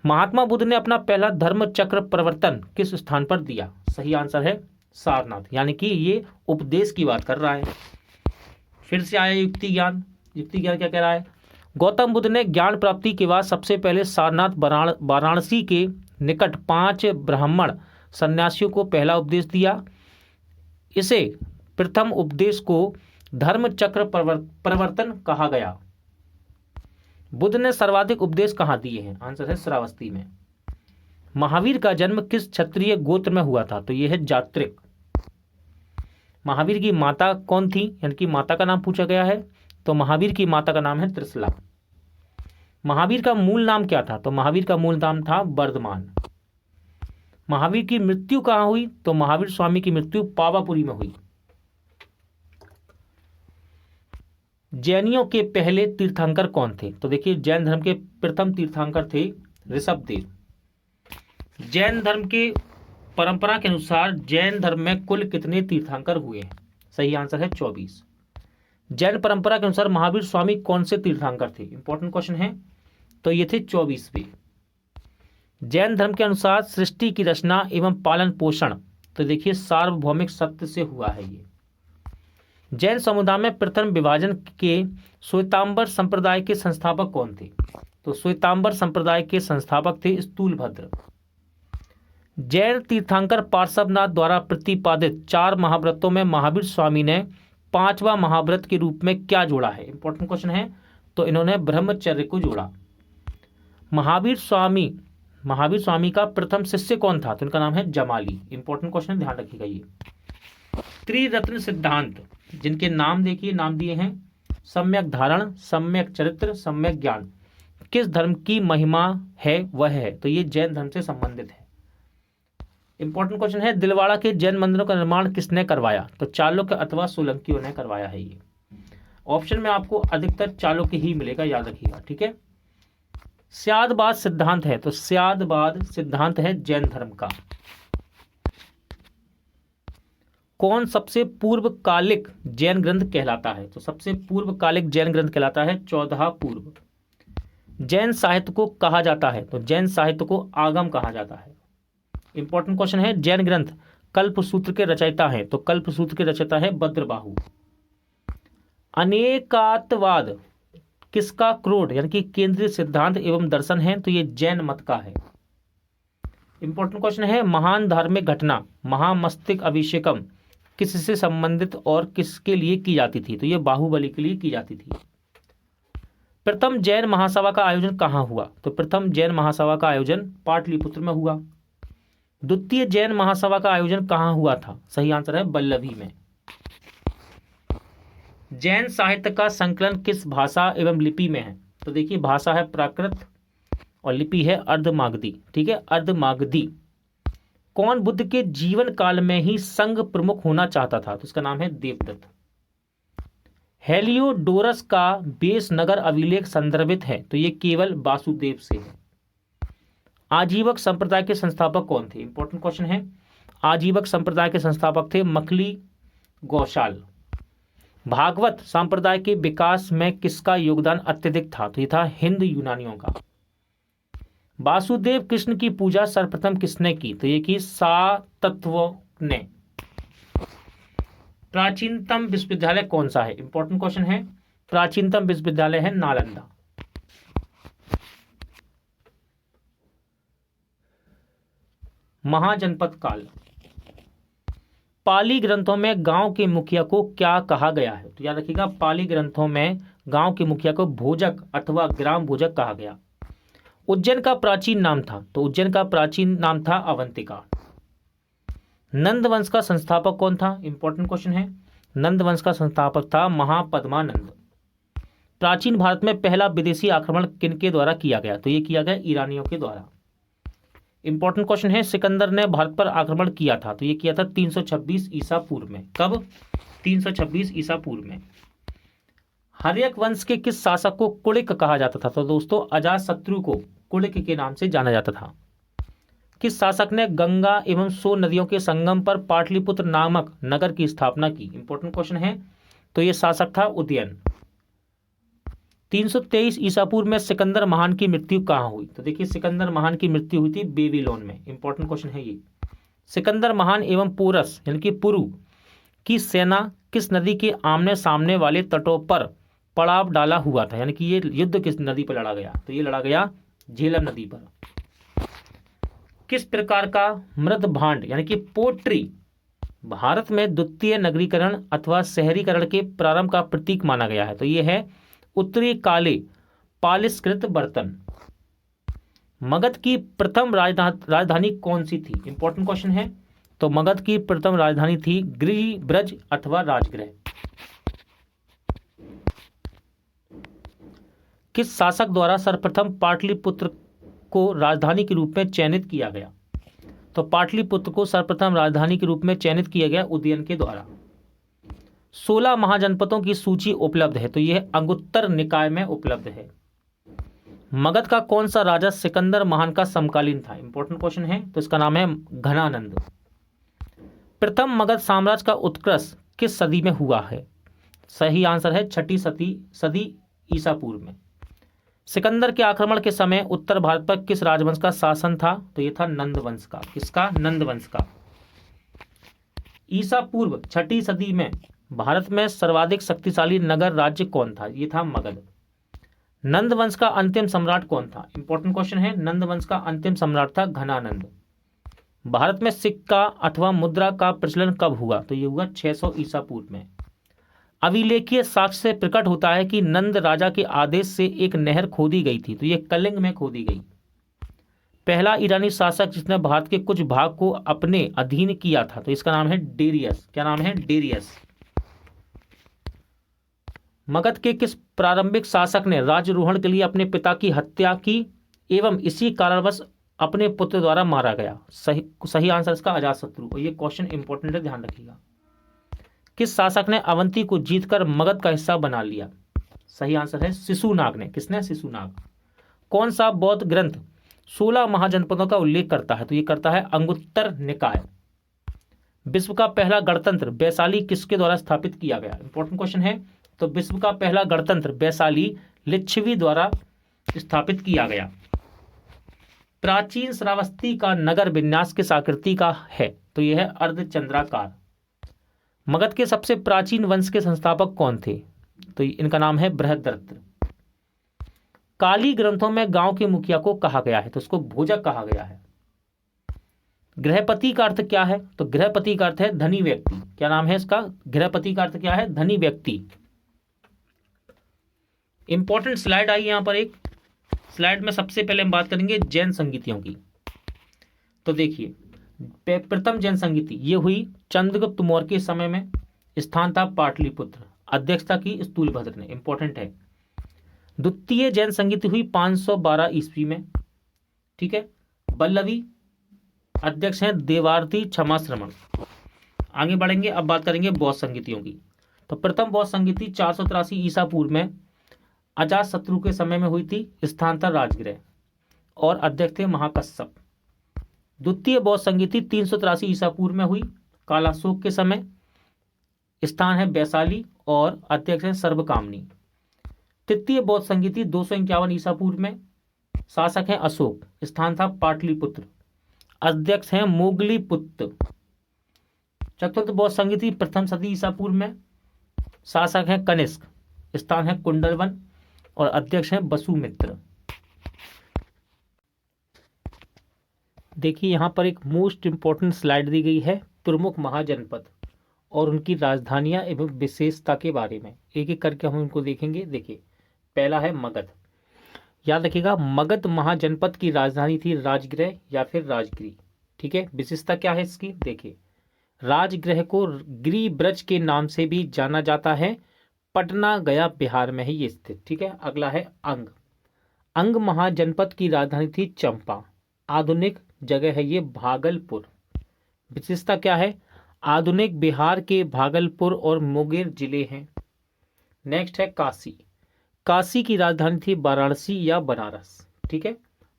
महात्मा बुद्ध ने अपना पहला धर्म चक्र प्रवर्तन किस स्थान पर दिया? सही आंसर है सारनाथ, यानी कि ये उपदेश की बात कर रहा है। फिर से आया युक्ति ज्ञान। युक्ति ज्ञान क्या कह रहा है? गौतम बुद्ध ने ज्ञान प्राप्ति के बाद सबसे पहले सारनाथ वाराणसी के निकट 5 ब्राह्मण सन्यासियों को पहला उपदेश दिया। इसे प्रथम उपदेश को धर्म चक्र प्रवर्तन कहा गया। बुद्ध ने सर्वाधिक उपदेश कहाँ दिए हैं? आंसर है श्रावस्ती में। महावीर का जन्म किस क्षत्रिय गोत्र में हुआ था? तो यह है जात्रिक। महावीर की माता कौन थी, यानी कि माता का नाम पूछा गया है। तो महावीर की माता का नाम है त्रिशला। महावीर का मूल नाम क्या था? तो महावीर का मूल नाम था वर्धमान। महावीर की मृत्यु कहाँ हुई? तो महावीर स्वामी की मृत्यु पावापुरी में हुई। जैनियों के पहले तीर्थंकर कौन थे? तो देखिए, जैन धर्म के प्रथम तीर्थंकर थे ऋषभदेव। जैन धर्म के परंपरा के अनुसार जैन धर्म में कुल कितने तीर्थंकर हुए हैं? सही आंसर है 24। जैन परंपरा के अनुसार महावीर स्वामी कौन से तीर्थंकर थे? इंपॉर्टेंट क्वेश्चन है। तो ये थे 24वें। जैन धर्म के अनुसार सृष्टि की रचना एवं पालन पोषण, तो देखिए सार्वभौमिक सत्य से हुआ है ये। जैन समुदाय में प्रथम विभाजन के श्वेतांबर संप्रदाय के संस्थापक कौन थे? तो श्वेतांबर संप्रदाय के संस्थापक थे स्थूलभद्र। जैन तीर्थंकर पार्श्वनाथ द्वारा प्रतिपादित 4 महाव्रतों में महावीर स्वामी ने 5वां महाव्रत के रूप में क्या जोड़ा है? इंपॉर्टेंट क्वेश्चन है। तो इन्होंने ब्रह्मचर्य को जोड़ा। महावीर स्वामी का प्रथम शिष्य कौन था? तो इनका नाम है जमाली। इंपॉर्टेंट क्वेश्चन, ध्यान रखिएगा। ये त्रिरत्न सिद्धांत, जिनके नाम देखिए, नाम दिए हैं सम्यक धारण, सम्यक चरित्र, सम्यक ज्ञान, किस धर्म की महिमा है वह है? तो ये जैन धर्म से संबंधित है। इंपॉर्टेंट क्वेश्चन है, दिलवाड़ा के जैन मंदिरों का निर्माण किसने करवाया? तो चालुक्य अथवा सोलंकियों ने करवाया है। ये ऑप्शन में आपको अधिकतर चालुक्य ही मिलेगा, याद रखिएगा, ठीक है। स्यादवाद सिद्धांत है, तो स्यादवाद सिद्धांत है जैन धर्म का। कौन सबसे पूर्वकालिक जैन ग्रंथ कहलाता है? तो सबसे पूर्वकालिक जैन ग्रंथ कहलाता है 14 पूर्व। जैन साहित्य को कहा जाता है? तो जैन साहित्य को आगम कहा जाता है। इंपॉर्टेंट क्वेश्चन है, जैन ग्रंथ कल्पसूत्र के रचयिता हैं? तो कल्पसूत्र के रचयिता है भद्रबाहु। अनेकात्ववाद किसका क्रोध यानी कि केंद्रीय सिद्धांत एवं दर्शन है? तो ये जैन मत का है। इंपॉर्टेंट क्वेश्चन है, महान धार्मिक घटना महामस्तक अभिषेकम किससे संबंधित और किसके लिए की जाती थी? तो ये बाहुबली के लिए की जाती थी। प्रथम जैन महासभा का आयोजन कहाँ हुआ? तो प्रथम जैन महासभा का आयोजन पाटलिपुत्र में हुआ। द्वितीय जैन महासभा का आयोजन कहाँ हुआ था? सही आंसर है बल्लभी में। जैन साहित्य का संकलन किस भाषा एवं लिपि में है? तो देखिए, भाषा है प्राकृत और लिपि है अर्धमागधी, ठीक है, अर्धमागधी। कौन बुद्ध के जीवन काल में ही संघ प्रमुख होना चाहता था? तो इसका नाम है देवदत्त। हेलियोडोरस का बेस नगर अभिलेख संदर्भित है? तो ये केवल वासुदेव से है। आजीवक संप्रदाय के संस्थापक कौन थे? इंपॉर्टेंट क्वेश्चन है। आजीवक संप्रदाय के संस्थापक थे मखली गौशाल। भागवत संप्रदाय के विकास में किसका योगदान अत्यधिक था? तो ये था हिंद यूनानियों का। वासुदेव कृष्ण की पूजा सर्वप्रथम किसने की? तो ये की सातत्व ने। प्राचीनतम विश्वविद्यालय कौन सा है? इंपॉर्टेंट क्वेश्चन है। प्राचीनतम विश्वविद्यालय है नालंदा। महाजनपद काल। पाली ग्रंथों में गांव के मुखिया को क्या कहा गया है? तो याद रखिएगा, पाली ग्रंथों में गांव के मुखिया को भोजक अथवा ग्राम भोजक कहा गया। उज्जैन का प्राचीन नाम था? तो उज्जैन का प्राचीन नाम था अवंतिका। नंद वंश का संस्थापक कौन था? इंपॉर्टेंट क्वेश्चन है। नंद वंश का संस्थापक था महापद्मानंद। प्राचीन भारत में पहला विदेशी आक्रमण किनके द्वारा किया गया? तो ये किया गया ईरानियों के द्वारा। इंपॉर्टेंट क्वेश्चन है, सिकंदर ने भारत पर आक्रमण किया था? तो ये किया था 326 ईसा पूर्व में। कब? 326 ईसा पूर्व में। हर्यक वंश के किस शासक को कुलिक कहा जाता था? तो दोस्तों, अजातशत्रु को कुलिक के नाम से जाना जाता था। किस शासक ने गंगा एवं सोन नदियों के संगम पर पाटलिपुत्र नामक नगर की स्थापना की? इंपॉर्टेंट क्वेश्चन है। तो ये शासक था उदयन। 323 ईसा पूर्व में सिकंदर महान की मृत्यु कहाँ हुई? तो देखिए, सिकंदर महान की मृत्यु हुई थी बेबीलोन में। इंपॉर्टेंट क्वेश्चन है ये। सिकंदर महान एवं पोरस यानी कि पुरु की सेना किस नदी के आमने सामने वाले तटों पर पड़ाव डाला हुआ था? यानी कि ये युद्ध किस नदी पर लड़ा गया? तो ये लड़ा गया झेलम नदी पर। किस प्रकार का मृद भांड यानी कि पोट्री भारत में द्वितीय नगरीकरण अथवा शहरीकरण के प्रारंभ का प्रतीक माना गया है? तो ये है उत्तरी काले पालिशकृत बर्तन। मगध की प्रथम राजधानी कौन सी थी? इंपॉर्टेंट क्वेश्चन है। तो मगध की प्रथम राजधानी थी गृह ब्रज अथवा राजगृह। किस शासक द्वारा सर्वप्रथम पाटलिपुत्र को राजधानी के रूप में चयनित किया गया? तो पाटलिपुत्र को सर्वप्रथम राजधानी के रूप में चयनित किया गया उदयन के द्वारा। 16 महाजनपदों की सूची उपलब्ध है? तो यह अंगुत्तर निकाय में उपलब्ध है। मगध का कौन सा राजा सिकंदर महान का समकालीन था? इंपॉर्टेंट क्वेश्चन है। तो इसका नाम है घनानंद। प्रथम मगध साम्राज्य का उत्कर्ष किस सदी में हुआ है? सही आंसर है 6ठी सदी ईसा पूर्व में। सिकंदर के आक्रमण के समय उत्तर भारत पर किस राजवंश का शासन था? तो यह था नंद वंश का। किसका? नंद वंश का। ईसा पूर्व 6ठी सदी में भारत में सर्वाधिक शक्तिशाली नगर राज्य कौन था? ये था मगध। नंद वंश का अंतिम सम्राट कौन था? इंपॉर्टेंट क्वेश्चन है। नंद वंश का अंतिम सम्राट था घनानंद। भारत में सिक्का अथवा मुद्रा का प्रचलन कब हुआ? तो ये हुआ 600 ईसा पूर्व में। अभिलेखीय साक्ष्य से प्रकट होता है कि नंद राजा के आदेश से एक नहर खोदी गई थी, तो ये कलिंग में खोदी गई। पहला ईरानी शासक जिसने भारत के कुछ भाग को अपने अधीन किया था, तो इसका नाम है डेरियस। क्या नाम है? डेरियस। मगध के किस प्रारंभिक शासक ने राज्यारोहण के लिए अपने पिता की हत्या की एवं इसी कारणवश अपने पुत्र द्वारा मारा गया? सही आंसर इसका अजातशत्रु। और ये क्वेश्चन इंपॉर्टेंट है, ध्यान रखिएगा। किस शासक ने अवंती को जीतकर मगध का हिस्सा बना लिया? सही आंसर है शिशुनाग ने। किसने? शिशुनाग। कौन सा बौद्ध ग्रंथ 16 महाजनपदों का उल्लेख करता है? तो ये करता है अंगुत्तर निकाय। विश्व का पहला गणतंत्र वैशाली किसके द्वारा स्थापित किया गया? इंपॉर्टेंट क्वेश्चन है। तो विश्व का पहला गणतंत्र वैशाली लिच्छवी द्वारा स्थापित किया गया। प्राचीन श्रावस्ती का नगर विन्यास किस आकृति का है? तो यह है अर्धचंद्राकार। मगध के सबसे प्राचीन वंश के संस्थापक कौन थे? तो इनका नाम है बृहद्रथ। काली ग्रंथों में गांव के मुखिया को कहा गया है, तो उसको भोजक कहा गया है। गृहपति का अर्थ क्या है? तो गृहपति का अर्थ है धनी व्यक्ति। क्या नाम है इसका? गृहपति का अर्थ क्या है? धनी व्यक्ति। इंपॉर्टेंट स्लाइड आई यहां पर। एक स्लाइड में सबसे पहले हम बात करेंगे जैन संगीतियों की। तो देखिए, प्रथम जैन संगीति ये हुई चंद्रगुप्त मौर्य के समय में। स्थान था पाटलिपुत्र। अध्यक्षता की स्थूलभद्र ने। इंपॉर्टेंट है। द्वितीय जैन संगीति हुई 512 ईस्वी में। ठीक है। बल्लवी अध्यक्ष हैं देवारती क्षमा श्रमण। आगे बढ़ेंगे, अब बात करेंगे बौद्ध संगीतियों की। तो प्रथम बौद्ध संगीति 483 ईसा पूर्व में अजातशत्रु के समय में हुई थी। स्थान था राजगृह और अध्यक्ष थे महाकश्यप। द्वितीय बौद्ध संगीति 383 ईसा पूर्व में हुई कालाशोक के समय। स्थान है वैशाली और अध्यक्ष है सर्वकामनी। तृतीय बौद्ध संगीति 251 ईसा पूर्व में। शासक है अशोक। स्थान था पाटलिपुत्र। अध्यक्ष हैं मोगलीपुत्र। चतुर्थ बौद्ध संगीति प्रथम सदी ईसा पूर्व में। शासक हैं कनिष्क। स्थान है कुंडलवन और अध्यक्ष हैं वसुमित्र। देखिए यहां पर एक मोस्ट इंपॉर्टेंट स्लाइड दी गई है प्रमुख महाजनपद और उनकी राजधानियां एवं विशेषता के बारे में। एक एक करके हम उनको देखेंगे। देखिए, पहला है मगध। याद रखिएगा, मगध महाजनपद की राजधानी थी राजगृह या फिर राजगिरी। ठीक है। विशेषता क्या है इसकी? देखिए, राजगृह को गिरिब्रज के नाम से भी जाना जाता है। पटना गया बिहार में है ये स्थित। ठीक है। अगला है अंग। अंग महाजनपद की राजधानी थी चंपा। आधुनिक जगह है ये भागलपुर। विशेषता क्या है? आधुनिक बिहार के भागलपुर और मुंगेर जिले हैं। नेक्स्ट है काशी। काशी की राजधानी थी वाराणसी या बनारस। ठीक है।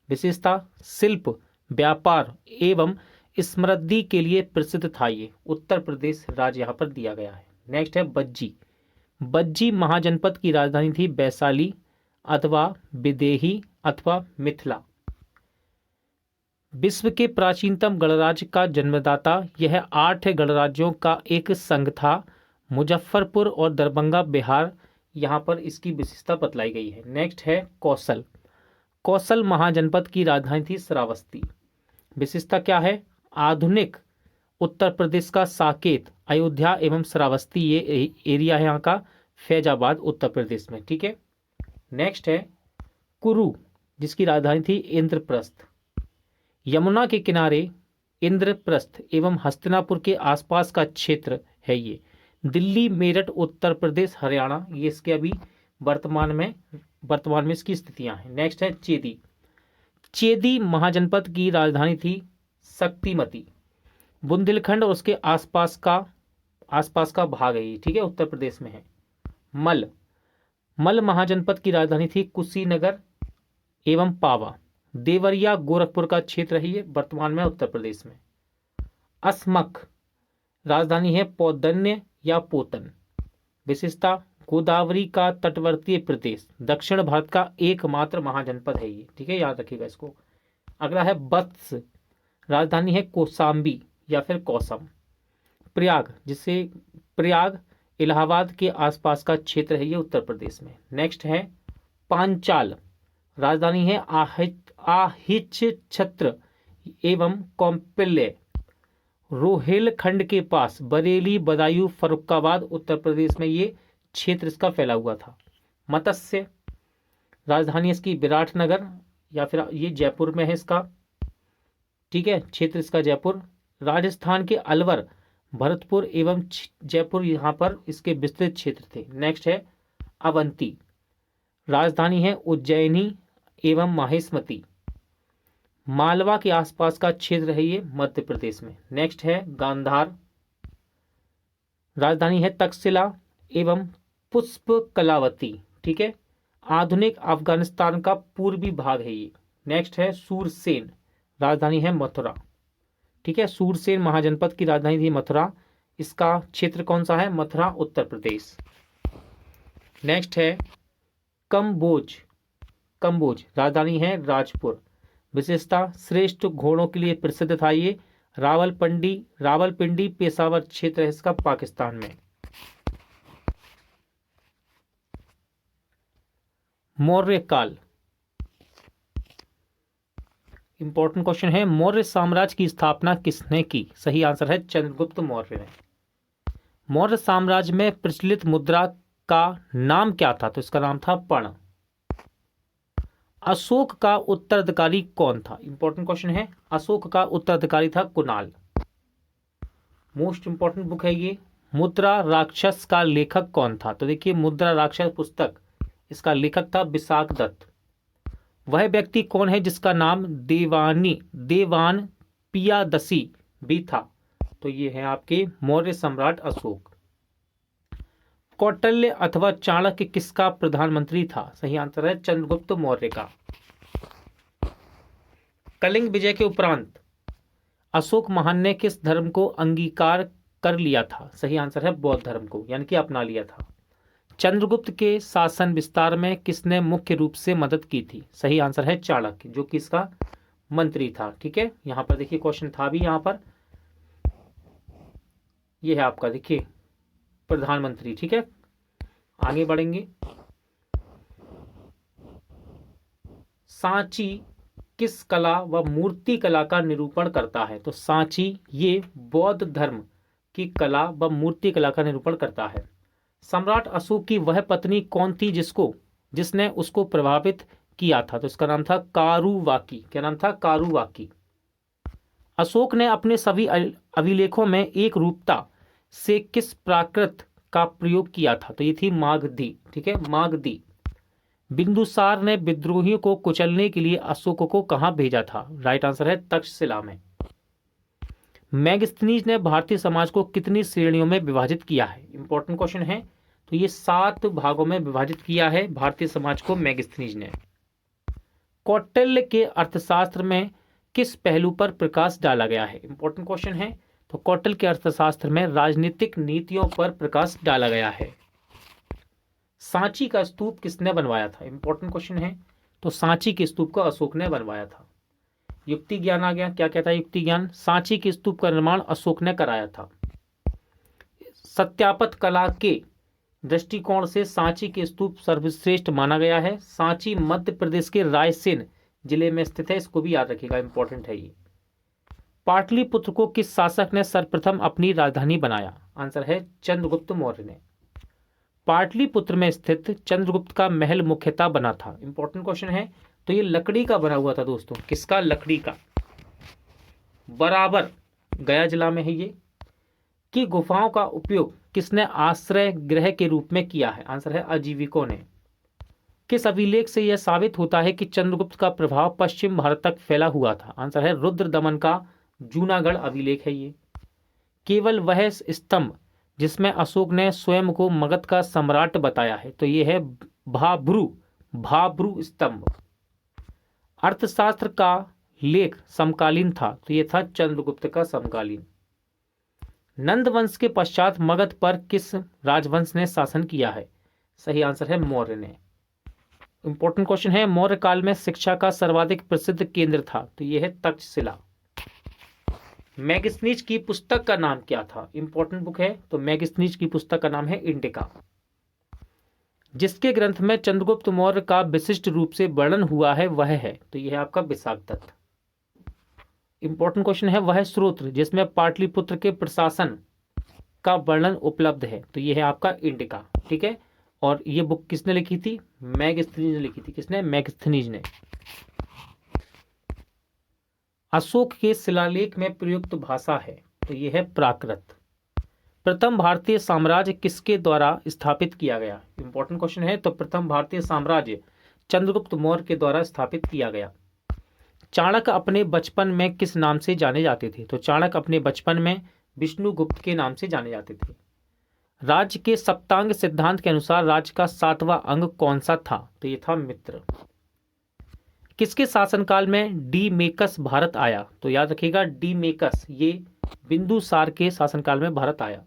विशेषता शिल्प, व्यापार एवं समृद्धि के लिए प्रसिद्ध था ये। उत्तर प्रदेश राज्य यहाँ पर दिया गया है। नेक्स्ट है बज्जी। बज्जी महाजनपद की राजधानी थी वैशाली अथवा विदेही अथवा मिथिला। विश्व के प्राचीनतम गणराज्य का जन्मदाता यह 8 गणराज्यों का एक संघ था। मुजफ्फरपुर और दरभंगा बिहार यहाँ पर इसकी विशेषता बतलाई गई है। नेक्स्ट है कौशल। कौशल महाजनपद की राजधानी थी श्रावस्ती। विशेषता क्या है? आधुनिक उत्तर प्रदेश का साकेत, अयोध्या एवं श्रावस्ती ये एरिया है यहाँ का, फैजाबाद उत्तर प्रदेश में। ठीक है। नेक्स्ट है कुरु जिसकी राजधानी थी इंद्रप्रस्थ। यमुना के किनारे इंद्रप्रस्थ एवं हस्तिनापुर के आसपास का क्षेत्र है ये। दिल्ली, मेरठ, उत्तर प्रदेश, हरियाणा ये इसके अभी वर्तमान में इसकी स्थितियां हैं। नेक्स्ट है चेदी। चेदी महाजनपद की राजधानी थी शक्तिमती। बुंदेलखंड और उसके आसपास का भाग है ये। ठीक है। उत्तर प्रदेश में है। मल महाजनपद की राजधानी थी कुशीनगर एवं पावा। देवरिया गोरखपुर का क्षेत्र है ये, वर्तमान में उत्तर प्रदेश में। असमक राजधानी है पौदन्य या पोतन। विशेषता गोदावरी का तटवर्तीय प्रदेश, दक्षिण भारत का एकमात्र महाजनपद है ये। ठीक है। याद रखिएगा इसको। अगला है वत्स। राजधानी है कौशाम्बी या फिर कौसम। प्रयाग जिसे प्रयाग इलाहाबाद के आसपास का क्षेत्र है ये, उत्तर प्रदेश में। नेक्स्ट है पांचाल। राजधानी है आहिच छत्र एवं कौंपिल्य रोहेलखंड के पास बरेली, बदायूं, फर्रुखाबाद उत्तर प्रदेश में ये क्षेत्र इसका फैला हुआ था। मत्स्य, राजधानी इसकी विराटनगर या फिर ये जयपुर में है इसका, ठीक है, क्षेत्र इसका जयपुर। राजस्थान के अलवर, भरतपुर एवं जयपुर, यहाँ पर इसके विस्तृत क्षेत्र थे। नेक्स्ट है अवंती, राजधानी है उज्जैनी एवं माहेश्मती। मालवा के आसपास का क्षेत्र है ये मध्य प्रदेश में। नेक्स्ट है गांधार, राजधानी है तक्षशिला एवं पुष्प कलावती, ठीक है, आधुनिक अफगानिस्तान का पूर्वी भाग है ये। नेक्स्ट है सूरसेन, राजधानी है मथुरा, ठीक है, सूरसेन महाजनपद की राजधानी थी मथुरा। इसका क्षेत्र कौन सा है? मथुरा, उत्तर प्रदेश। नेक्स्ट है कंबोज, कंबोज राजधानी है राजपुर। विशेषता श्रेष्ठ घोड़ों के लिए प्रसिद्ध था ये। रावलपिंडी पेशावर क्षेत्र है इसका पाकिस्तान में। मौर्य काल, इंपॉर्टेंट क्वेश्चन है। मौर्य साम्राज्य की स्थापना किसने की? सही आंसर है चंद्रगुप्त मौर्य ने। मौर्य साम्राज्य में प्रचलित मुद्रा का नाम क्या था? तो इसका नाम था पर्ण। अशोक का उत्तराधिकारी कौन था? इंपॉर्टेंट क्वेश्चन है। अशोक का उत्तराधिकारी था कुणाल। मोस्ट इंपॉर्टेंट बुक है ये। मुद्रा राक्षस का लेखक कौन था? तो देखिए, मुद्रा राक्षस पुस्तक, इसका लेखक था विशाखदत्त। वह व्यक्ति कौन है जिसका नाम देवान पियादसी भी था? तो ये है आपके मौर्य सम्राट अशोक। कौटिल्य अथवा चाणक्य किसका प्रधानमंत्री था? सही आंसर है चंद्रगुप्त मौर्य का। कलिंग विजय के उपरांत अशोक महान ने किस धर्म को अंगीकार कर लिया था? सही आंसर है बौद्ध धर्म को, यानी कि अपना लिया था। चंद्रगुप्त के शासन विस्तार में किसने मुख्य रूप से मदद की थी? सही आंसर है चाणक्य, जो कि इसका मंत्री था। ठीक है, यहां पर देखिए क्वेश्चन था भी, यहां पर यह है आपका, देखिए प्रधानमंत्री। ठीक है, आगे बढ़ेंगे। सांची किस कला व मूर्ति कला का निरूपण करता है? तो सांची ये बौद्ध धर्म की कला व मूर्ति कला का निरूपण करता है। सम्राट अशोक की वह पत्नी कौन थी जिसने उसको प्रभावित किया था? तो इसका नाम था कारुवाकी। क्या नाम था? कारुवाकी। अशोक ने अपने सभी अभिलेखों में एक रूपता से किस प्राकृत का प्रयोग किया था? तो ये थी मागधी। ठीक है, मागधी। बिंदुसार ने विद्रोहियों को कुचलने के लिए अशोक को कहां भेजा था? राइट आंसर है तक्षशिला में। मैगस्थनीज ने भारतीय समाज को कितनी श्रेणियों में विभाजित किया है? इंपॉर्टेंट क्वेश्चन है। तो ये 7 भागों में विभाजित किया है भारतीय समाज को मैगस्थनीज ने। कौटिल्य के अर्थशास्त्र में किस पहलू पर प्रकाश डाला गया है? इंपॉर्टेंट क्वेश्चन है। तो कौटिल्य के अर्थशास्त्र में राजनीतिक नीतियों पर प्रकाश डाला गया है। सांची का स्तूप किसने बनवाया था? इंपॉर्टेंट क्वेश्चन है। तो सांची के स्तूप को अशोक ने बनवाया था। युक्ति ज्ञान आ गया। क्या कहता है युक्ति ज्ञान? सांची के स्तूप का निर्माण अशोक ने कराया था। सत्यापत कला के दृष्टिकोण से सांची के स्तूप सर्वश्रेष्ठ माना गया है। सांची मध्य प्रदेश के रायसेन जिले में स्थित है, इसको भी याद रखिएगा, इंपॉर्टेंट है ये। पाटलिपुत्र को किस शासक ने सर्वप्रथम अपनी राजधानी बनाया? आंसर है चंद्रगुप्त मौर्य ने। पाटलिपुत्र में स्थित चंद्रगुप्त का महल मुख्यतः बना था। इंपॉर्टेंट क्वेश्चन है। तो ये लकड़ी का बना हुआ था दोस्तों। किसका? लकड़ी का। बराबर गया जिला में है ये। कि गुफाओं का उपयोग किसने आश्रय गृह के रूप में किया है? आंसर है आजीविकों ने। किस अभिलेख से यह साबित होता है कि चंद्रगुप्त का प्रभाव पश्चिम भारत तक फैला हुआ था? आंसर है रुद्रदमन का जूनागढ़ अभिलेख है ये। केवल वह स्तंभ जिसमें अशोक ने स्वयं को मगध का सम्राट बताया है, तो यह है भाब्रू स्तंभ। अर्थशास्त्र का लेख समकालीन था, तो यह था चंद्रगुप्त का समकालीन। नंद वंश के पश्चात मगध पर किस राजवंश ने शासन किया है? सही आंसर है मौर्य ने। इंपॉर्टेंट क्वेश्चन है। मौर्य काल में शिक्षा का सर्वाधिक प्रसिद्ध केंद्र था, तो यह है तक्षशिला। मैगस्थनीज की पुस्तक का नाम क्या था? इंपॉर्टेंट बुक है। तो मैगस्थनीज की पुस्तक का नाम है इंडिका। जिसके ग्रंथ में चंद्रगुप्त मौर्य का विशिष्ट रूप से वर्णन हुआ है वह है, तो यह है आपका विशाखदत्त। इंपॉर्टेंट क्वेश्चन है, वह स्रोत जिसमें पाटलिपुत्र के प्रशासन का वर्णन उपलब्ध है, तो ये है आपका इंडिका। ठीक है, और ये बुक किसने लिखी थी? मैगस्थनीज ने लिखी थी। किसने? मैगस्थनीज ने। अशोक के शिलालेख में प्रयुक्त भाषा है, तो ये है प्राकृत। प्रथम भारतीय साम्राज्य किसके द्वारा स्थापित किया गया? इंपॉर्टेंट क्वेश्चन है। तो प्रथम भारतीय साम्राज्य चंद्रगुप्त मौर्य के द्वारा स्थापित किया गया। चाणक्य अपने बचपन में किस नाम से जाने जाते थे? तो चाणक्य अपने बचपन में विष्णुगुप्त के नाम से जाने जाते थे। राज्य के सप्तांग सिद्धांत के अनुसार राज्य का 7वां अंग कौन सा था? तो ये था मित्र। किसके शासनकाल में डीमेकस भारत आया? तो याद रखिएगा, डीमेकस ये बिंदुसार के शासनकाल में भारत आया।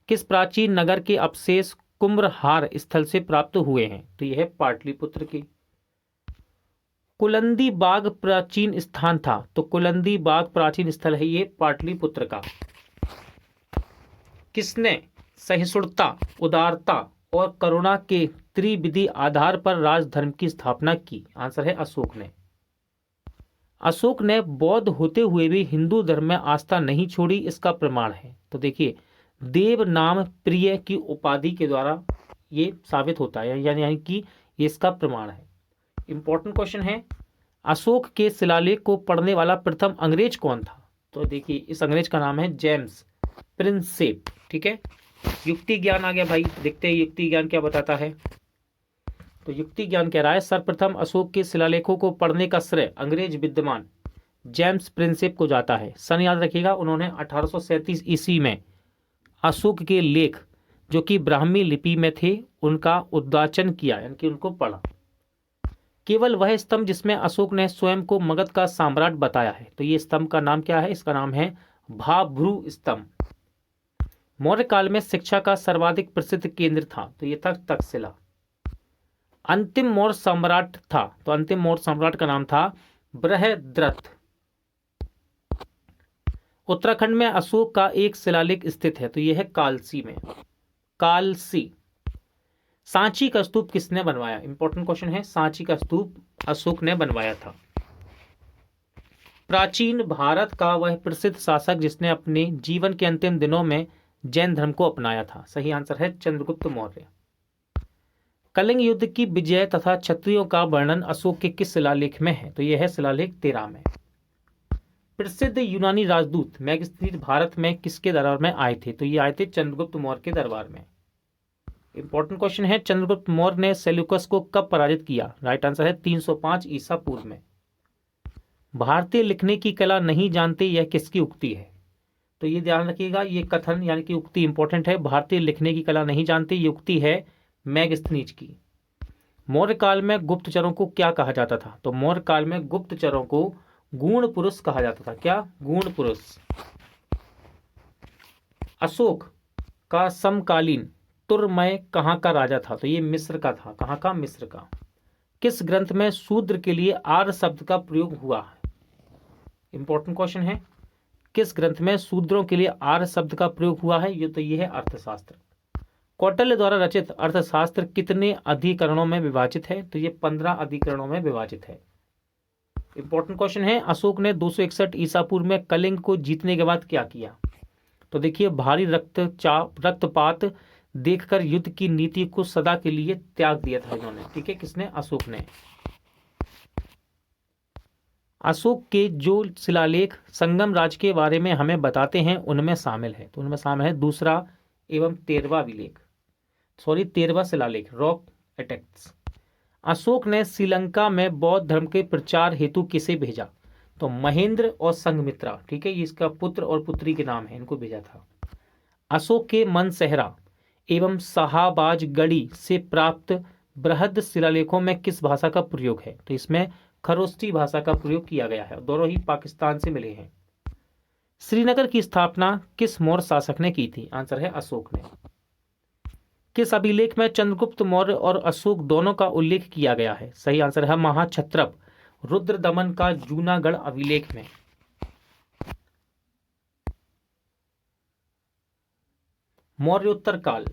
किस प्राचीन नगर के अवशेष कुम्भहार स्थल से प्राप्त हुए हैं? तो यह है पाटलिपुत्र के। कुलंदी बाग प्राचीन स्थान था, तो कुलंदी बाग प्राचीन स्थल है ये पाटलिपुत्र का। किसने सहिष्णुता, उदारता और करुणा के त्रिविधि आधार पर राजधर्म की स्थापना की? आंसर है अशोक ने। अशोक ने बौद्ध होते हुए भी हिंदू धर्म में आस्था नहीं छोड़ी, इसका प्रमाण है। तो देखिए, देव नाम प्रिय की उपाधि के द्वारा ये साबित होता है, यानी कि ये इसका प्रमाण है। इंपॉर्टेंट क्वेश्चन है, अशोक के शिलालेख को पढ़ने वाला प्रथम अंग्रेज कौन था? तो देखिए, इस अंग्रेज का नाम है जेम्स प्रिंसेप। ठीक है, युक्ति ज्ञान आ गया भाई। देखते हैं युक्ति ज्ञान क्या बताता है। तो युक्ति ज्ञान कह रहा है, सर्वप्रथम अशोक के शिलालेखों को पढ़ने का श्रेय अंग्रेज विद्वान जेम्स प्रिंसेप को जाता है। सन याद रखिएगा, उन्होंने 1837 ईस्वी में अशोक के लेख जो कि ब्राह्मी लिपि में थे उनका उद्वाचन किया, यानी कि उनको पढ़ा। केवल वह स्तंभ जिसमें अशोक ने स्वयं को मगध का सम्राट बताया है, तो ये स्तंभ का नाम क्या है? इसका नाम है भाभ्रू स्तंभ। मौर्य काल में शिक्षा का सर्वाधिक प्रसिद्ध केंद्र था, तो ये था तक्षशिला। अंतिम मौर्य सम्राट था, तो अंतिम मौर्य सम्राट का नाम था बृहद्रथ। उत्तराखंड में अशोक का एक शिलालेख स्थित है, तो यह है कालसी में। कालसी। सांची का स्तूप किसने बनवाया? इंपॉर्टेंट क्वेश्चन है, सांची का स्तूप अशोक ने बनवाया था। प्राचीन भारत का वह प्रसिद्ध शासक जिसने अपने जीवन के अंतिम दिनों में जैन धर्म को अपनाया था? सही आंसर है चंद्रगुप्त मौर्य। कलिंग युद्ध की विजय तथा क्षत्रियों का वर्णन अशोक के किस शिलालेख में है? तो यह है शिलालेख 13 में। प्रसिद्ध यूनानी राजदूत मैगस्थनीज भारत में किसके दरबार में आए थे? तो ये आए थे चंद्रगुप्त मौर्य के दरबार में। इंपॉर्टेंट क्वेश्चन है, चंद्रगुप्त मौर्य ने सेल्यूकस को कब पराजित किया? राइट आंसर है 305 ईसा पूर्व में। भारतीय लिखने की कला नहीं जानते, यह किसकी उक्ति है? तो ये ध्यान रखिएगा, ये कथन यानी कि उक्ति इंपॉर्टेंट है। भारतीय लिखने की कला नहीं जानते, ये उक्ति है मैगस्थनीज की। मौर्य काल में गुप्तचरों को क्या कहा जाता था? तो मौर्य काल में गुप्तचरों को गूढ़ पुरुष कहा जाता था। क्या? गूढ़ पुरुष। अशोक का समकालीन तुर्मय कहाँ का राजा था? तो ये मिस्र का था। कहाँ का? मिस्र का। किस ग्रंथ में शूद्र के लिए आर्य शब्द का प्रयोग हुआ है? इंपॉर्टेंट क्वेश्चन है, किस ग्रंथ में शूद्रों के लिए आर्य शब्द का प्रयोग हुआ है? ये है अर्थशास्त्र। कौटिल्य द्वारा रचित अर्थशास्त्र कितने अधिकरणों में विभाजित है? तो ये 15 अधिकरणों में विभाजित है। इंपॉर्टेंट क्वेश्चन है, अशोक ने 261 ईसा पूर्व में कलिंग को जीतने के बाद क्या किया? तो देखिए, भारी रक्तपात देखकर युद्ध की नीति को सदा के लिए त्याग दिया था इन्होंने। ठीक है, किसने? अशोक ने। अशोक के जो शिलालेख संगम राज्य के बारे में हमें बताते हैं उनमें शामिल है, तो उनमें शामिल है दूसरा एवं 13वां शिलालेख, रॉक अटैक्स। अशोक ने श्रीलंका में बौद्ध धर्म के प्रचार हेतु किसे भेजा? तो महेंद्र और संघमित्रा। ठीक है, ये इसका पुत्र और पुत्री के नाम है, इनको भेजा था। अशोक के मनसेहरा एवं शाहबाजगढ़ी से प्राप्त बृहद शिलालेखों में किस भाषा का प्रयोग है? तो इसमें खरोष्टी भाषा का प्रयोग किया गया है। दोनों ही पाकिस्तान से मिले हैं। श्रीनगर की स्थापना किस मौर्य शासक ने की थी? आंसर है अशोक ने। किस अभिलेख में चंद्रगुप्त मौर्य और अशोक दोनों का उल्लेख किया गया है? सही आंसर है महाक्षत्रप रुद्रदमन का जूनागढ़ अभिलेख में। मौर्योत्तर काल।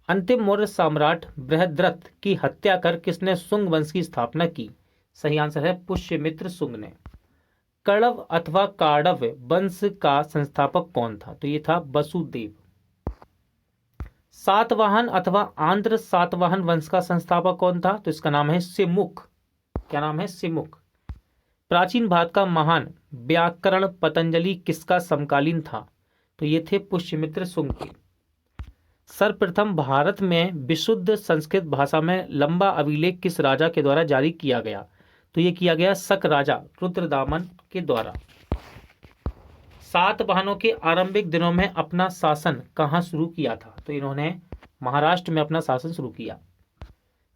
अंतिम मौर्य सम्राट बृहद्रथ की हत्या कर किसने शुंग वंश की स्थापना की? सही आंसर है पुष्यमित्र शुंग ने। कण्व अथवा काण्व वंश का संस्थापक कौन था? तो ये था वसुदेव। सातवाहन अथवा आंध्र सातवाहन वंश का संस्थापक कौन था? तो इसका नाम है सिमुक। क्या नाम है? सिमुक। प्राचीन भारत का महान व्याकरण पतंजलि किसका समकालीन था? तो ये थे पुष्यमित्र शुंग के। सर्वप्रथम भारत में विशुद्ध संस्कृत भाषा में लंबा अभिलेख किस राजा के द्वारा जारी किया गया? तो ये किया गया शक राजा रुद्रदामन के द्वारा। सातवाहनों के आरंभिक दिनों में अपना शासन कहाँ शुरू किया था? तो इन्होंने महाराष्ट्र में अपना शासन शुरू किया।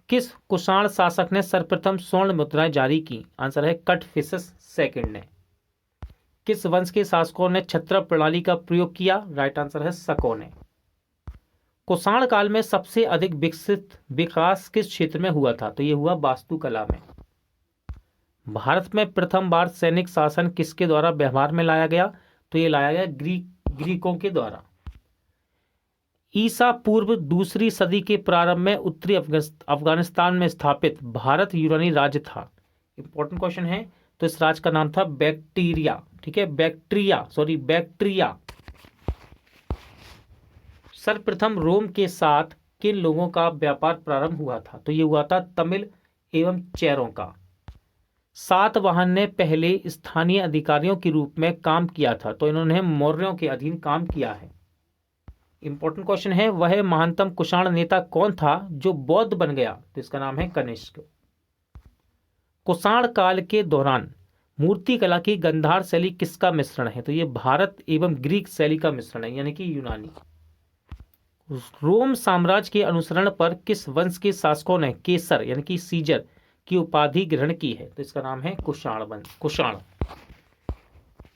किस कुषाण शासक ने सर्वप्रथम स्वर्ण मुद्राएं जारी की? आंसर है कटफिसस सेकंड ने। किस वंश के शासकों ने छत्र प्रणाली का प्रयोग किया? राइट आंसर है शकों ने। कुषाण काल में सबसे अधिक विकसित विकास किस क्षेत्र में हुआ था? तो ये हुआ वास्तुकला में। भारत में प्रथम बार सैनिक शासन किसके द्वारा व्यवहार में लाया गया? तो ये लाया गया ग्रीकों के द्वारा। ईसा पूर्व दूसरी सदी के प्रारंभ में उत्तरी अफगानिस्तान में स्थापित भारत यूनानी राज्य था। इंपॉर्टेंट क्वेश्चन है। तो इस राज्य का नाम था बैक्टीरिया। ठीक है, बैक्ट्रिया। सर्वप्रथम रोम के साथ किन लोगों का व्यापार प्रारंभ हुआ था? तो ये हुआ था तमिल एवं चेरों का। सातवाहन ने पहले स्थानीय अधिकारियों के रूप में काम किया था। तो इन्होंने मौर्यों के अधीन काम किया है। इंपॉर्टेंट क्वेश्चन है, वह महानतम कुषाण नेता कौन था जो बौद्ध बन गया? तो इसका नाम है कनिष्क। कुषाण काल के दौरान मूर्तिकला की गांधार शैली किसका मिश्रण है? तो ये भारत एवं ग्रीक शैली का मिश्रण है, यानी कि यूनानी। रोम साम्राज्य के अनुसरण पर किस वंश के शासकों ने केसर यानी कि सीजर की उपाधि ग्रहण की है? तो इसका नाम है कुषाण वंश। कुषाण।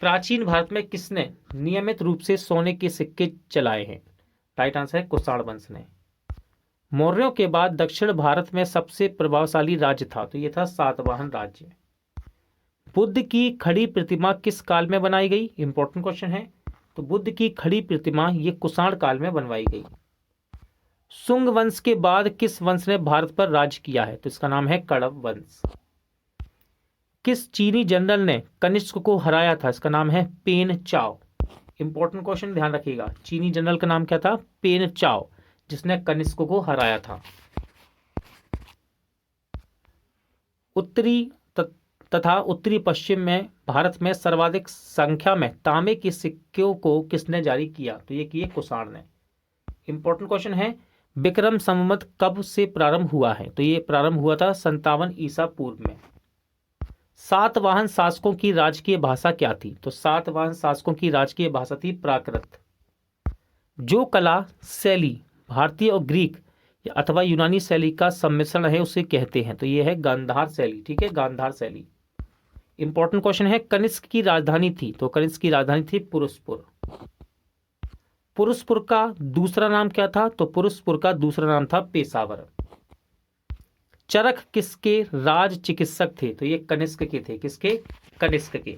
प्राचीन भारत में किसने नियमित रूप से सोने के सिक्के चलाए हैं? राइट आंसर है कुषाण वंश ने। मौर्यों के बाद दक्षिण भारत में सबसे प्रभावशाली राज्य था। तो यह था सातवाहन राज्य। बुद्ध की खड़ी प्रतिमा किस काल में बनाई गई? इंपॉर्टेंट क्वेश्चन है। तो बुद्ध की खड़ी प्रतिमा ये कुषाण काल में बनवाई गई। शुंग वंश के बाद किस वंश ने भारत पर राज किया है? तो इसका नाम है कण्व वंश। किस चीनी जनरल ने कनिष्क को हराया था? इसका नाम है पेन चाओ। इंपॉर्टेंट क्वेश्चन, ध्यान रखिएगा। चीनी जनरल का नाम क्या था? पेन चाओ, जिसने कनिष्क को हराया था। उत्तरी तथा उत्तरी पश्चिम में भारत में सर्वाधिक संख्या में तांबे के सिक्कों को किसने जारी किया? तो ये किए कुषाण ने। इंपॉर्टेंट क्वेश्चन है, विक्रम संवत कब से प्रारंभ हुआ है? तो ये प्रारंभ हुआ था 57 ईसा पूर्व में। सातवाहन शासकों की राजकीय भाषा क्या थी? तो सातवाहन शासकों की राजकीय भाषा थी प्राकृत। जो कला शैली भारतीय और ग्रीक अथवा यूनानी शैली का सम्मिश्रण है उसे कहते हैं? तो ये है गांधार शैली। ठीक है, गांधार शैली। इंपॉर्टेंट क्वेश्चन है, कनिष्क की राजधानी थी? तो कनिष्क की राजधानी थी पुरुषपुर। पुरुषपुर का दूसरा नाम क्या था? तो पुरुषपुर का दूसरा नाम था पेशावर। चरक किसके राज चिकित्सक थे? तो ये कनिष्क के थे। किसके? कनिष्क के।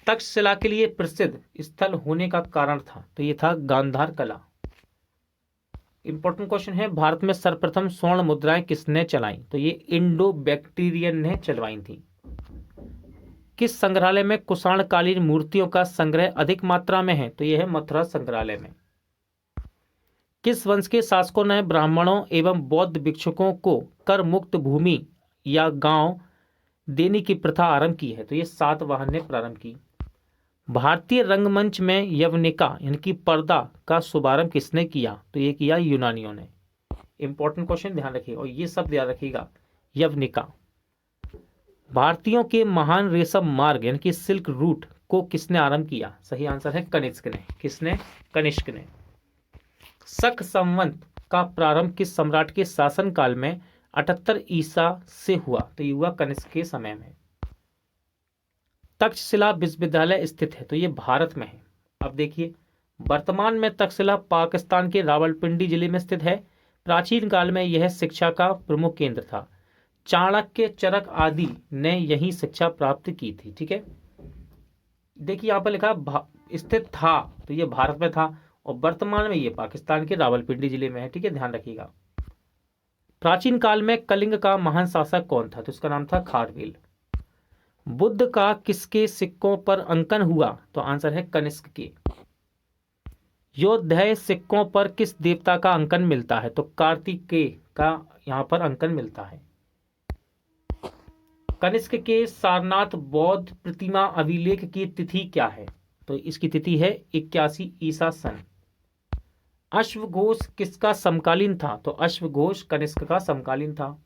तक्षशिला के लिए प्रसिद्ध स्थल होने का कारण था? तो ये था गांधार कला। इंपॉर्टेंट क्वेश्चन है, भारत में सर्वप्रथम स्वर्ण मुद्राएं किसने चलाई? तो ये इंडो बैक्टीरियन ने चलवाई थी। किस संग्रहालय में कुषाण कालीन मूर्तियों का संग्रह अधिक मात्रा में है? तो यह है मथुरा संग्रहालय में। किस वंश के शासकों ने ब्राह्मणों एवं बौद्ध भिक्षुकों को कर मुक्त भूमि या गांव देने की प्रथा आरंभ की है? तो ये सातवाहन ने प्रारंभ की। भारतीय रंगमंच में यवनिका यानी कि पर्दा का शुभारंभ किसने किया? तो ये किया यूनानियों ने। इंपॉर्टेंट क्वेश्चन, ध्यान रखिएगा और ये सब याद रखिएगा। यवनिका। भारतीयों के महान रेशम मार्ग यानी कि सिल्क रूट को किसने आरंभ किया? सही आंसर है कनिष्क ने। किसने? कनिष्क ने। शक संवत का प्रारंभ किस सम्राट के शासनकाल में 78 ईसा से हुआ? तो ये हुआ कनिष्क के समय में। तक्षशिला विश्वविद्यालय स्थित है? तो ये भारत में है। अब देखिए, वर्तमान में तक्षशिला पाकिस्तान के रावलपिंडी जिले में स्थित है। प्राचीन काल में यह शिक्षा का प्रमुख केंद्र था। चाणक्य, चरक आदि ने यही शिक्षा प्राप्त की थी। ठीक है, देखिए यहाँ पर लिखा स्थित था, तो ये भारत में था और वर्तमान में ये पाकिस्तान के रावलपिंडी जिले में है। ठीक है, ध्यान रखिएगा। प्राचीन काल में कलिंग का महान शासक कौन था? तो इसका नाम था खारवेल। बुद्ध का किसके सिक्कों पर अंकन हुआ? तो आंसर है कनिष्क के। योध्याय सिक्कों पर किस देवता का अंकन मिलता है? तो कार्तिकेय का यहां पर अंकन मिलता है। कनिष्क के सारनाथ बौद्ध प्रतिमा अभिलेख की तिथि क्या है? तो इसकी तिथि है 81 ईसा सन। अश्वघोष किसका समकालीन था? तो अश्वघोष कनिष्क का समकालीन था।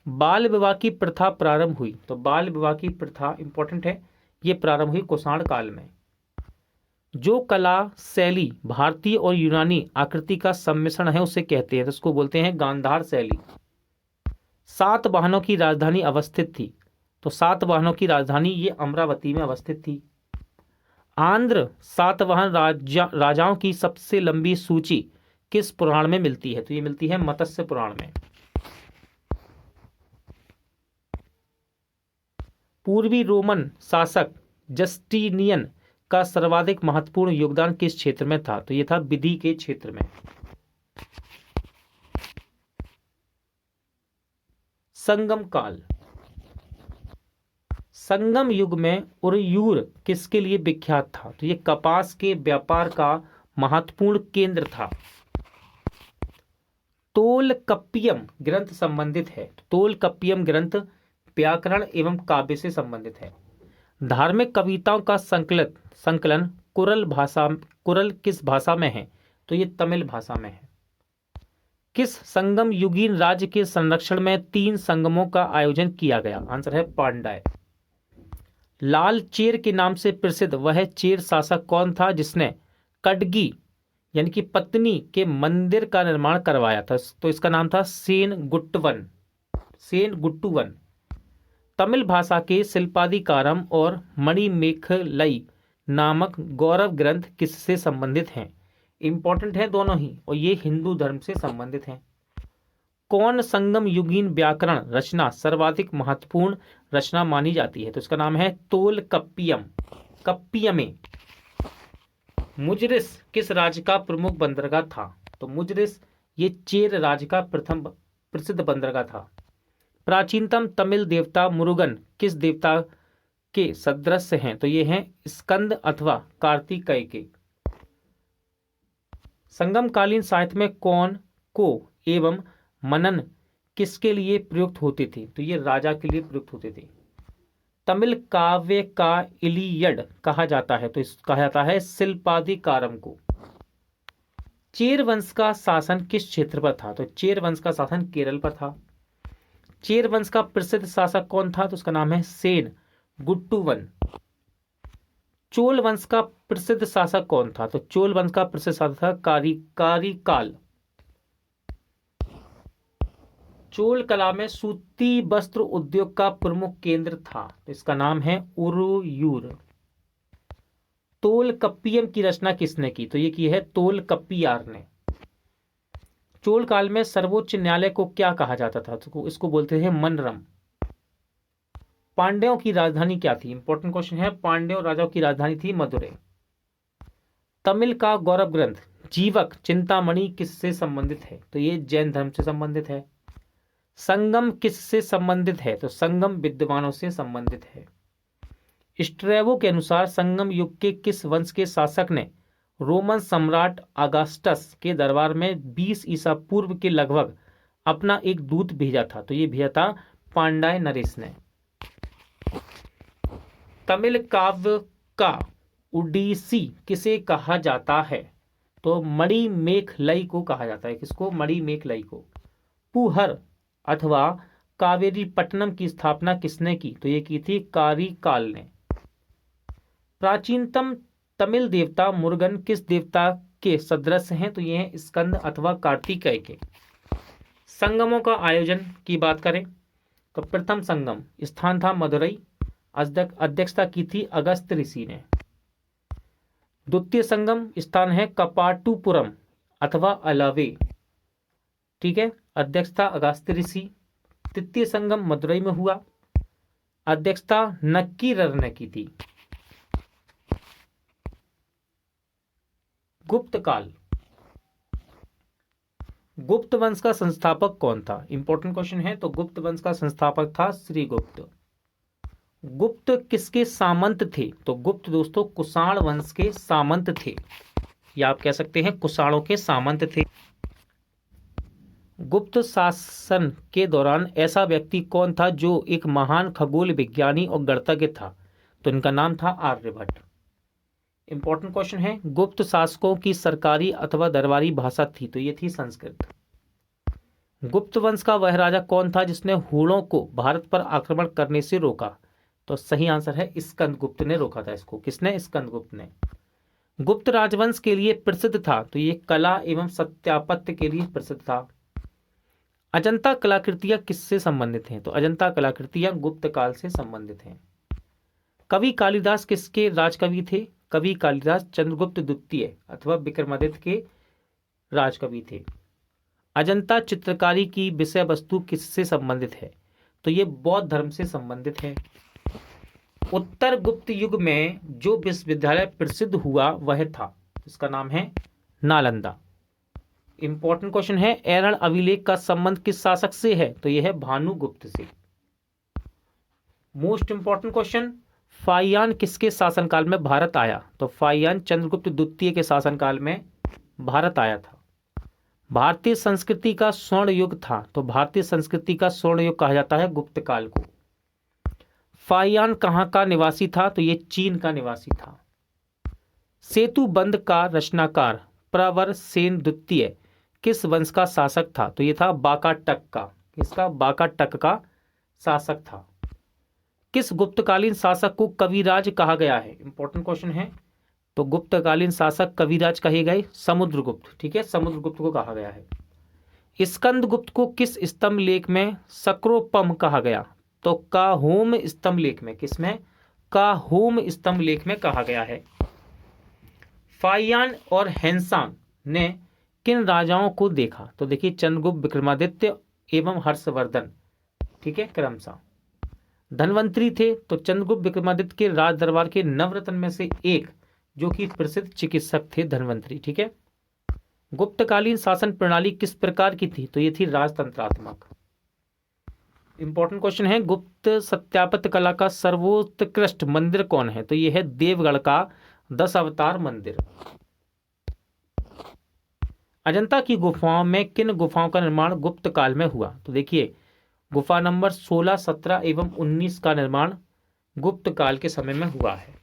बाल विवाह की प्रथा प्रारंभ हुई? तो बाल विवाह की प्रथा इंपॉर्टेंट है, ये प्रारंभ हुई कुषाण काल में। जो कला शैली भारतीय और यूनानी आकृति का सम्मिश्रण है उसे कहते हैं, तो उसको बोलते हैं गांधार शैली। सातवाहनों की राजधानी अवस्थित थी? तो सातवाहनों की राजधानी ये अमरावती में अवस्थित थी। आंध्र सातवाहन राजाओं की सबसे लंबी सूची किस पुराण में मिलती है? तो ये मिलती है मत्स्य पुराण में। पूर्वी रोमन शासक जस्टिनियन का सर्वाधिक महत्वपूर्ण योगदान किस क्षेत्र में था? तो यह था विधि के क्षेत्र में। संगम काल। संगम युग में उरयूर किसके लिए विख्यात था? तो यह कपास के व्यापार का महत्वपूर्ण केंद्र था। तोलकप्पियम ग्रंथ संबंधित है? तोलकप्पियम ग्रंथ व्याकरण एवं काव्य से संबंधित है। धार्मिक कविताओं का संकलन कुरल किस भाषा में है? तो ये तमिल भाषा में है। किस संगम युगीन राज्य के संरक्षण में 3 संगमों का आयोजन किया गया? आंसर है पांड्य। लाल चेर के नाम से प्रसिद्ध वह चेर शासक कौन था जिसने कटगी यानी कि पत्नी के मंदिर का निर्माण करवाया था? तो इसका नाम था सेन गुट्टुवन। तमिल भाषा के शिल्पादिकारम और मणिमेखलई नामक गौरव ग्रंथ किससे संबंधित हैं? इंपॉर्टेंट है दोनों ही, और ये हिंदू धर्म से संबंधित हैं। कौन संगम युगीन व्याकरण रचना सर्वाधिक महत्वपूर्ण रचना मानी जाती है? तो इसका नाम है कप्पियमे। मुजरिस किस राज्य का प्रमुख बंदरगाह था? तो मुजरिस ये चेर राज्य का प्रथम प्रसिद्ध बंदरगाह था। प्राचीनतम तमिल देवता मुरुगन किस देवता के सदृश हैं? तो ये हैं स्कंद अथवा कार्तिकेय के। संगमकालीन साहित्य में कौन को एवं मनन किसके लिए प्रयुक्त होते थे? तो ये राजा के लिए प्रयुक्त होते थे। तमिल काव्य का इलियड कहा जाता है? तो कहा जाता है शिल्पादिकारम को। चेर वंश का शासन किस क्षेत्र पर था? तो चेर वंश का शासन केरल पर था। चेर वंश का प्रसिद्ध शासक कौन था? तो उसका नाम है सेन गुट्टुवन। चोल वंश का प्रसिद्ध शासक कौन था? तो चोल वंश का प्रसिद्ध शासक था कारिकाल। चोल कला में सूती वस्त्र उद्योग का प्रमुख केंद्र था? तो इसका नाम है उरुयूर। तोलकप्पियम की रचना किसने की? तो ये की है तोलकप्पियार ने। चोल काल में सर्वोच्च न्यायालय को क्या कहा जाता था? तो इसको बोलते थे मनरम। पांड्यों की राजधानी क्या थी? इंपॉर्टेंट क्वेश्चन है। पांड्यों राजाओं की राजधानी थी मदुरै। तमिल का गौरव ग्रंथ जीवक चिंतामणि किससे संबंधित है? तो ये जैन धर्म से संबंधित है। संगम किससे संबंधित है? तो संगम विद्वानों से संबंधित है। स्ट्रैबो के अनुसार संगम युग के किस वंश के शासक ने रोमन सम्राट अगस्टस के दरबार में 20 ईसा पूर्व के लगभग अपना एक दूत भेजा था? तो ये भेजा था पांड्य नरेश ने। तमिल काव्य का उडीसी किसे कहा जाता है? तो मणिमेखलई को कहा जाता है। किसको? मणिमेखलई को। पुहर अथवा कावेरी पट्टनम की स्थापना किसने की? तो ये की थी कारिकाल ने। प्राचीनतम तमिल देवता मुरुगन किस देवता के सदृश हैं? तो ये हैं स्कंद अथवा कार्तिकेय के। संगमों का आयोजन की बात करें तो प्रथम संगम स्थान था मदुरई, अध्यक्षता की थी अगस्त ऋषि ने। द्वितीय संगम स्थान है कपाटुपुरम अथवा अलावे, ठीक है, अध्यक्षता अगस्त ऋषि। तृतीय संगम मदुरई में हुआ, अध्यक्षता नक्कीरर ने की थी। गुप्त काल, गुप्त वंश का संस्थापक कौन था? इंपॉर्टेंट क्वेश्चन है। तो गुप्त वंश का संस्थापक था श्रीगुप्त। गुप्त किसके सामंत थे? तो गुप्त दोस्तों कुषाण वंश के सामंत थे, या आप कह सकते हैं कुषाणों के सामंत थे। गुप्त शासन के दौरान ऐसा व्यक्ति कौन था जो एक महान खगोल विज्ञानी और गणितज्ञ था? तो इनका नाम था आर्यभट्ट। इंपॉर्टेंट क्वेश्चन है, गुप्त शासकों की सरकारी अथवा दरबारी भाषा थी? तो ये थी संस्कृत। गुप्त वंश का वह राजा कौन था जिसने हूणों को भारत पर आक्रमण करने से रोका? तो सही आंसर है स्कंदगुप्त ने रोका था इसको। किसने? स्कंदगुप्त ने। गुप्त राजवंश के लिए प्रसिद्ध था? तो ये कला एवं सत्यापत्य के लिए प्रसिद्ध था। अजंता कलाकृतियां किससे संबंधित हैं? तो अजंता कलाकृतियां गुप्त काल से संबंधित हैं। कवि कालिदास किसके राजकवि थे? कवि कालिदास चंद्रगुप्त द्वितीय अथवा विक्रमादित्य के राजकवि थे। अजंता चित्रकारी की विषय वस्तु किससे संबंधित है? तो ये बौद्ध धर्म से संबंधित है। उत्तर गुप्त युग में जो विश्वविद्यालय प्रसिद्ध हुआ वह था, इसका नाम है नालंदा। इंपॉर्टेंट क्वेश्चन है, एरण अभिलेख का संबंध किस शासक से है? तो यह है भानुगुप्त से। मोस्ट इंपॉर्टेंट क्वेश्चन, फाहियान किसके शासनकाल में भारत आया? तो फाहियान चंद्रगुप्त द्वितीय के शासनकाल में भारत आया था। भारतीय संस्कृति का स्वर्ण युग था? तो भारतीय संस्कृति का स्वर्ण युग कहा जाता है गुप्त काल को। फाहियान कहाँ का निवासी था? तो ये चीन का निवासी था। सेतु बंध का रचनाकार प्रवर सेन द्वितीय किस वंश का शासक था? तो ये था बाकाटक का। किसका? बाकाटक का शासक था। किस गुप्तकालीन शासक को कविराज कहा गया है? इंपॉर्टेंट क्वेश्चन है। तो गुप्तकालीन शासक कविराज कहे गए समुद्रगुप्त। ठीक है, समुद्रगुप्त को कहा गया है। स्कंदगुप्त को किस स्तंभ लेख में सक्रोपम कहा गया? तो काहोम स्तंभ लेख में। किसमें? काहोम स्तंभ लेख में कहा गया है। फाहियान और हेनसांग ने किन राजाओं को देखा? तो देखिए चंद्रगुप्त, विक्रमादित्य एवं हर्षवर्धन। ठीक है, क्रमशः। धनवंतरी थे? तो चंद्रगुप्त विक्रमादित्य के राज दरबार के नवरत्न में से एक जो कि प्रसिद्ध चिकित्सक थे धनवंतरी। ठीक है। गुप्तकालीन शासन प्रणाली किस प्रकार की थी? तो ये थी राजतंत्रात्मक। इंपॉर्टेंट क्वेश्चन है, गुप्त सत्यापत्य कला का सर्वोत्कृष्ट मंदिर कौन है? तो ये है देवगढ़ का 10 अवतार मंदिर। अजंता की गुफाओं में किन गुफाओं का निर्माण गुप्त काल में हुआ? तो देखिए गुफा नंबर 16, 17 एवं 19 का निर्माण गुप्त काल के समय में हुआ है।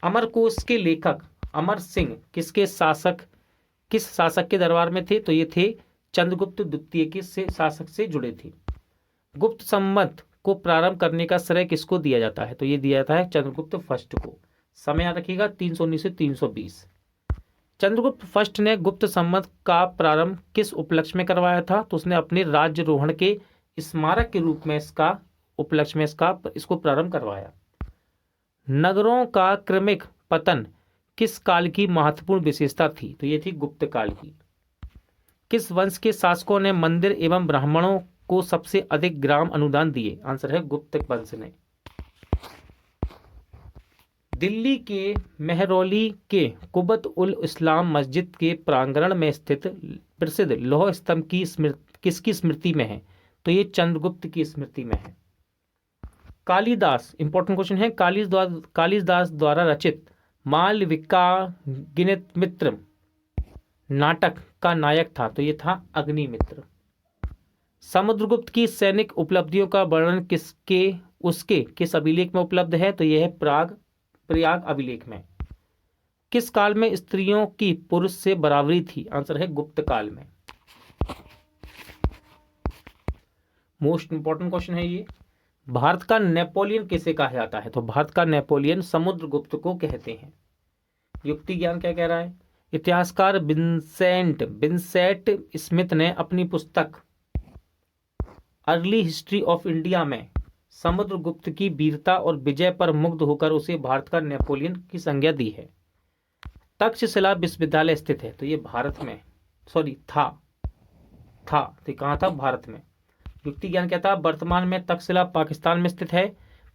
अमरकोश के लेखक अमर सिंह किस शासक के दरबार में थे? तो ये थे चंद्रगुप्त द्वितीय के शासक से जुड़े थे। गुप्त संवत को प्रारंभ करने का श्रेय किसको दिया जाता है? तो ये दिया जाता है चंद्रगुप्त फर्स्ट को। समय याद रखिएगा 319 से 320। चंद्रगुप्त फर्स्ट ने गुप्त संवत का प्रारंभ किस उपलक्ष्य में करवाया था? तो उसने अपने राज्यरोहण के स्मारक के रूप में इसका उपलक्ष्य में इसको प्रारंभ करवाया। नगरों का क्रमिक पतन किस काल की महत्वपूर्ण विशेषता थी? तो ये थी गुप्त काल की। किस वंश के शासकों ने मंदिर एवं ब्राह्मणों को सबसे अधिक ग्राम अनुदान दिए? आंसर है गुप्त वंश ने। दिल्ली के मेहरौली के कुबत उल इस्लाम मस्जिद के प्रांगण में स्थित प्रसिद्ध लौह स्तंभ की किसकी स्मृति में है? तो ये चंद्रगुप्त की स्मृति में है। कालिदास, इंपॉर्टेंट क्वेश्चन है, कालिदास द्वारा रचित मालविकाग्निमित्र नाटक का नायक था? तो ये था अग्निमित्र। समुद्रगुप्त की सैनिक उपलब्धियों का वर्णन उसके किस अभिलेख में उपलब्ध है? तो यह है प्रयाग अभिलेख में। किस काल में स्त्रियों की पुरुष से बराबरी थी? आंसर है गुप्त काल में। मोस्ट इंपॉर्टेंट क्वेश्चन है ये। भारत का नेपोलियन किसे कहा जाता है? तो भारत का नेपोलियन समुद्रगुप्त को कहते हैं। युक्ति ज्ञान क्या कह रहा है? इतिहासकार विंसेंट स्मिथ ने अपनी पुस्तक अर्ली हिस्ट्री ऑफ इंडिया में समुद्रगुप्त की वीरता और विजय पर मुग्ध होकर उसे भारत का नेपोलियन की संज्ञा दी है। तक्षशिला विश्वविद्यालय स्थित है? तो ये भारत में था तो कहाँ था? भारत में। युक्ति ज्ञान क्या था? वर्तमान में तक्षशिला पाकिस्तान में स्थित है।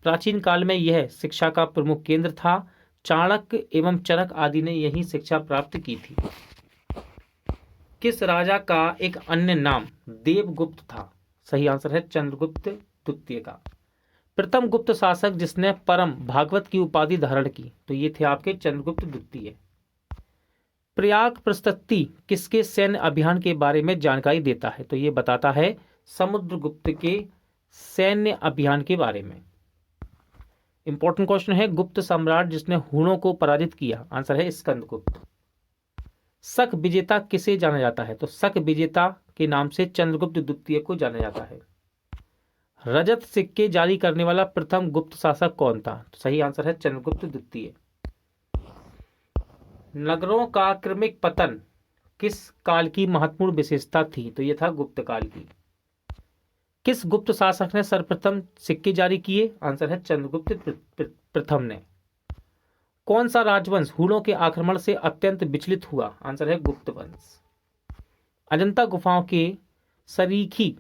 प्राचीन काल में यह शिक्षा का प्रमुख केंद्र था। चाणक्य एवं चरक आदि ने यही शिक्षा प्राप्त की थी। किस राजा का एक अन्य नाम देवगुप्त था? सही आंसर है चंद्रगुप्त द्वितीय का। प्रथम गुप्त शासक जिसने परम भागवत की उपाधि धारण की, तो ये थे आपके चंद्रगुप्त द्वितीय। प्रयाग प्रशस्ति किसके सैन्य अभियान के बारे में जानकारी देता है, तो ये बताता है समुद्रगुप्त के सैन्य अभियान के बारे में। इंपॉर्टेंट क्वेश्चन है, गुप्त सम्राट जिसने हुणों को पराजित किया, आंसर है स्कंदगुप्त। शक विजेता किसे जाना जाता है, तो शक विजेता के नाम से चंद्रगुप्त द्वितीय को जाना जाता है। रजत सिक्के जारी करने वाला प्रथम गुप्त शासक कौन था, तो सही आंसर है चंद्रगुप्त द्वितीय। नगरों का क्रमिक पतन किस काल की महत्वपूर्ण विशेषता थी, तो यह था गुप्त काल की। किस गुप्त शासक ने सर्वप्रथम सिक्के जारी किए, आंसर है चंद्रगुप्त प्रथम ने। कौन सा राजवंश हुणों के आक्रमण से अत्यंत विचलित हुआ, आंसर है गुप्त वंश। अजंता गुफाओं के सरीखी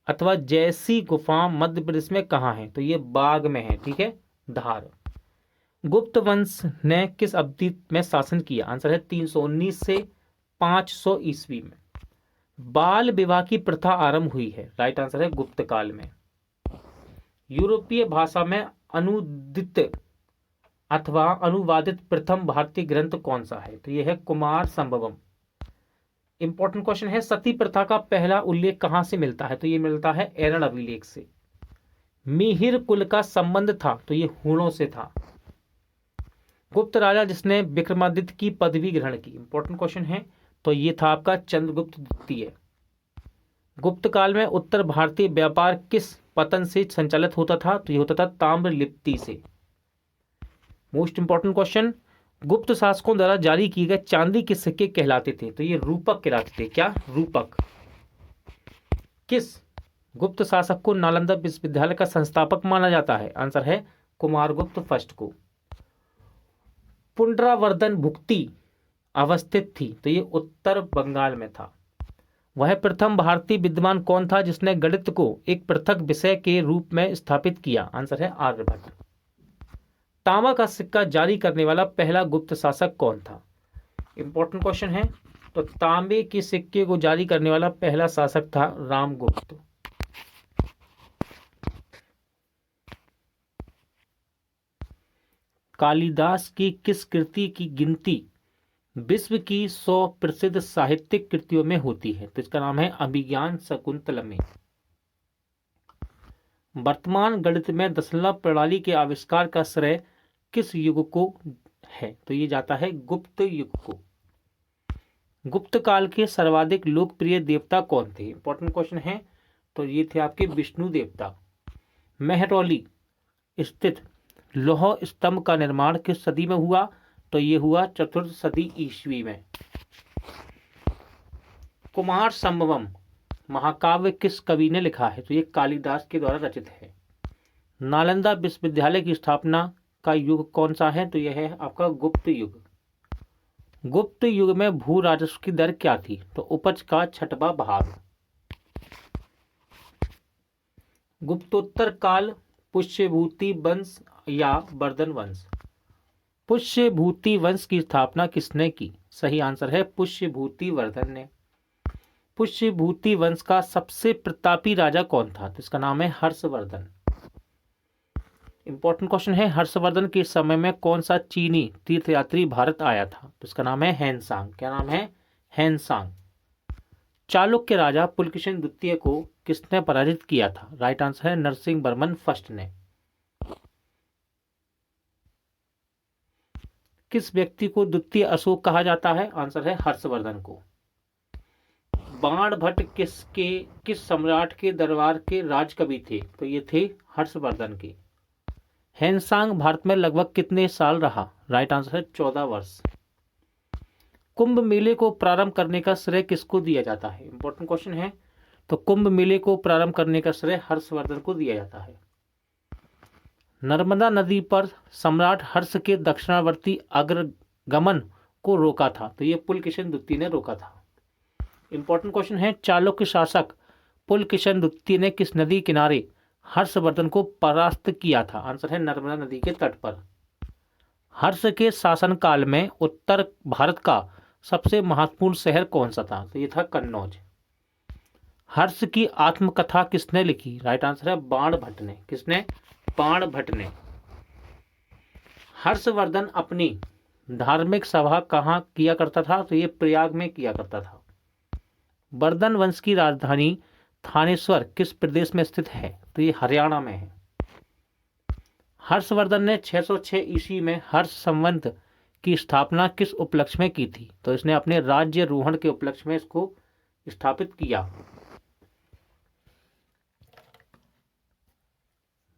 अथवा जैसी गुफा मध्य प्रदेश में कहाँ है, तो ये बाग में है, ठीक है, धार। गुप्त वंश ने किस अवधि में शासन किया, आंसर है 319 से 500 ईस्वी में। बाल विवाह की प्रथा आरंभ हुई है, राइट आंसर है गुप्त काल में। यूरोपीय भाषा में अनुदित अथवा अनुवादित प्रथम भारतीय ग्रंथ कौन सा है, तो यह है कुमार संभवम। इंपॉर्टेंट क्वेश्चन है, सती प्रथा का पहला उल्लेख कहां से मिलता है, तो यह मिलता है एरण अभिलेख से। मिहिर कुल का संबंध था, तो यह हुणों से था। गुप्त राजा जिसने विक्रमादित्य की पदवी ग्रहण की, इंपॉर्टेंट क्वेश्चन है, तो यह था आपका चंद्रगुप्त द्वितीय। गुप्त काल में उत्तर भारतीय व्यापार किस पतन से संचालित होता था, तो यह होता था ताम्र लिप्ति से। मोस्ट इंपॉर्टेंट क्वेश्चन, गुप्त शासकों द्वारा जारी किए गए चांदी के सिक्के कहलाते थे, तो ये रूपक कहलाते थे। क्या? रूपक। किस गुप्त शासक को नालंदा विश्वविद्यालय का संस्थापक माना जाता है, आंसर है कुमारगुप्त फर्स्ट को। पुंड्रावर्धन भुक्ति अवस्थित थी, तो ये उत्तर बंगाल में था। वह प्रथम भारतीय विद्वान कौन था जिसने गणित को एक पृथक विषय के रूप में स्थापित किया, आंसर है आर्यभट्ट। तांबा का सिक्का जारी करने वाला पहला गुप्त शासक कौन था, इंपॉर्टेंट क्वेश्चन है, तो तांबे के सिक्के को जारी करने वाला पहला शासक था रामगुप्त। कालिदास की किस कृति की गिनती विश्व की 100 प्रसिद्ध साहित्यिक कृतियों में होती है, तो इसका नाम है अभिज्ञान शकुंतलम। वर्तमान गणित में दशमलव प्रणाली के आविष्कार का श्रेय किस युग को है, तो ये जाता है गुप्त युग को। गुप्त काल के सर्वाधिक लोकप्रिय देवता कौन थे, इंपॉर्टेंट क्वेश्चन है, तो ये थे आपके विष्णु देवता। मेहरौली स्थित लौह स्तंभ का निर्माण किस सदी में हुआ, तो ये हुआ चतुर्थ सदी ईस्वी में। कुमार संभवम महाकाव्य किस कवि ने लिखा है, तो ये कालिदास के द्वारा रचित है। नालंदा विश्वविद्यालय की स्थापना का युग कौन सा है, तो यह है आपका गुप्त युग। गुप्त युग में भू राजस्व की दर क्या थी, तो उपज का 6वां भाग। गुप्तोत्तर काल पुष्यभूति वंश या वर्धन वंश। पुष्यभूति वंश की स्थापना किसने की, सही आंसर है पुष्यभूति वर्धन ने। पुष्यभूति वंश का सबसे प्रतापी राजा कौन था, तो इसका नाम है हर्षवर्धन। इंपॉर्टेंट क्वेश्चन है, हर्षवर्धन के समय में कौन सा चीनी तीर्थयात्री भारत आया था, तो इसका नाम है हैनसांग। क्या नाम है? हैनसांग। चालुक्य राजा पुलकेशिन द्वितीय को किसने पराजित किया था, राइट आंसर है नरसिंह वर्मन फर्स्ट ने। किस व्यक्ति को द्वितीय अशोक कहा जाता है, आंसर है हर्षवर्धन को। बाणभट्ट किस सम्राट के दरबार के राजकवि थे, तो ये थे हर्षवर्धन के। हैनसांग भारत में लगभग कितने साल रहा, राइट आंसर है 14 वर्ष। कुंभ मेले को प्रारंभ करने का श्रेय किसको दिया जाता है, इंपॉर्टेंट क्वेश्चन है, तो कुंभ मेले को प्रारंभ करने का श्रेय हर्षवर्धन को दिया जाता है। नर्मदा नदी पर सम्राट हर्ष के दक्षिणावर्ती अग्रगमन को रोका था, तो ये पुलकेशिन द्वितीय ने रोका था। इंपॉर्टेंट क्वेश्चन है, चालुक्य शासक पुलकेशिन द्वितीय ने किस नदी किनारे हर्षवर्धन को परास्त किया था, आंसर है नर्मदा नदी के तट पर। हर्ष के शासनकाल में उत्तर भारत का सबसे महत्वपूर्ण शहर कौन सा था, तो ये था कन्नौज। हर्ष की आत्मकथा किसने लिखी, राइट आंसर है बाणभट्ट ने। किसने? बाणभट्ट ने। हर्षवर्धन अपनी धार्मिक सभा कहाँ किया करता था? तो ये प्रयाग में किया करता था। वर्धन वंश की राजधानी थानेश्वर किस प्रदेश में स्थित है? तो ये हरियाणा में है। हर्षवर्धन ने 606 ईस्वी में हर्ष संवत की स्थापना किस उपलक्ष्य में की थी? तो इसने अपने राज्य रोहण के उपलक्ष्य में इसको स्थापित किया।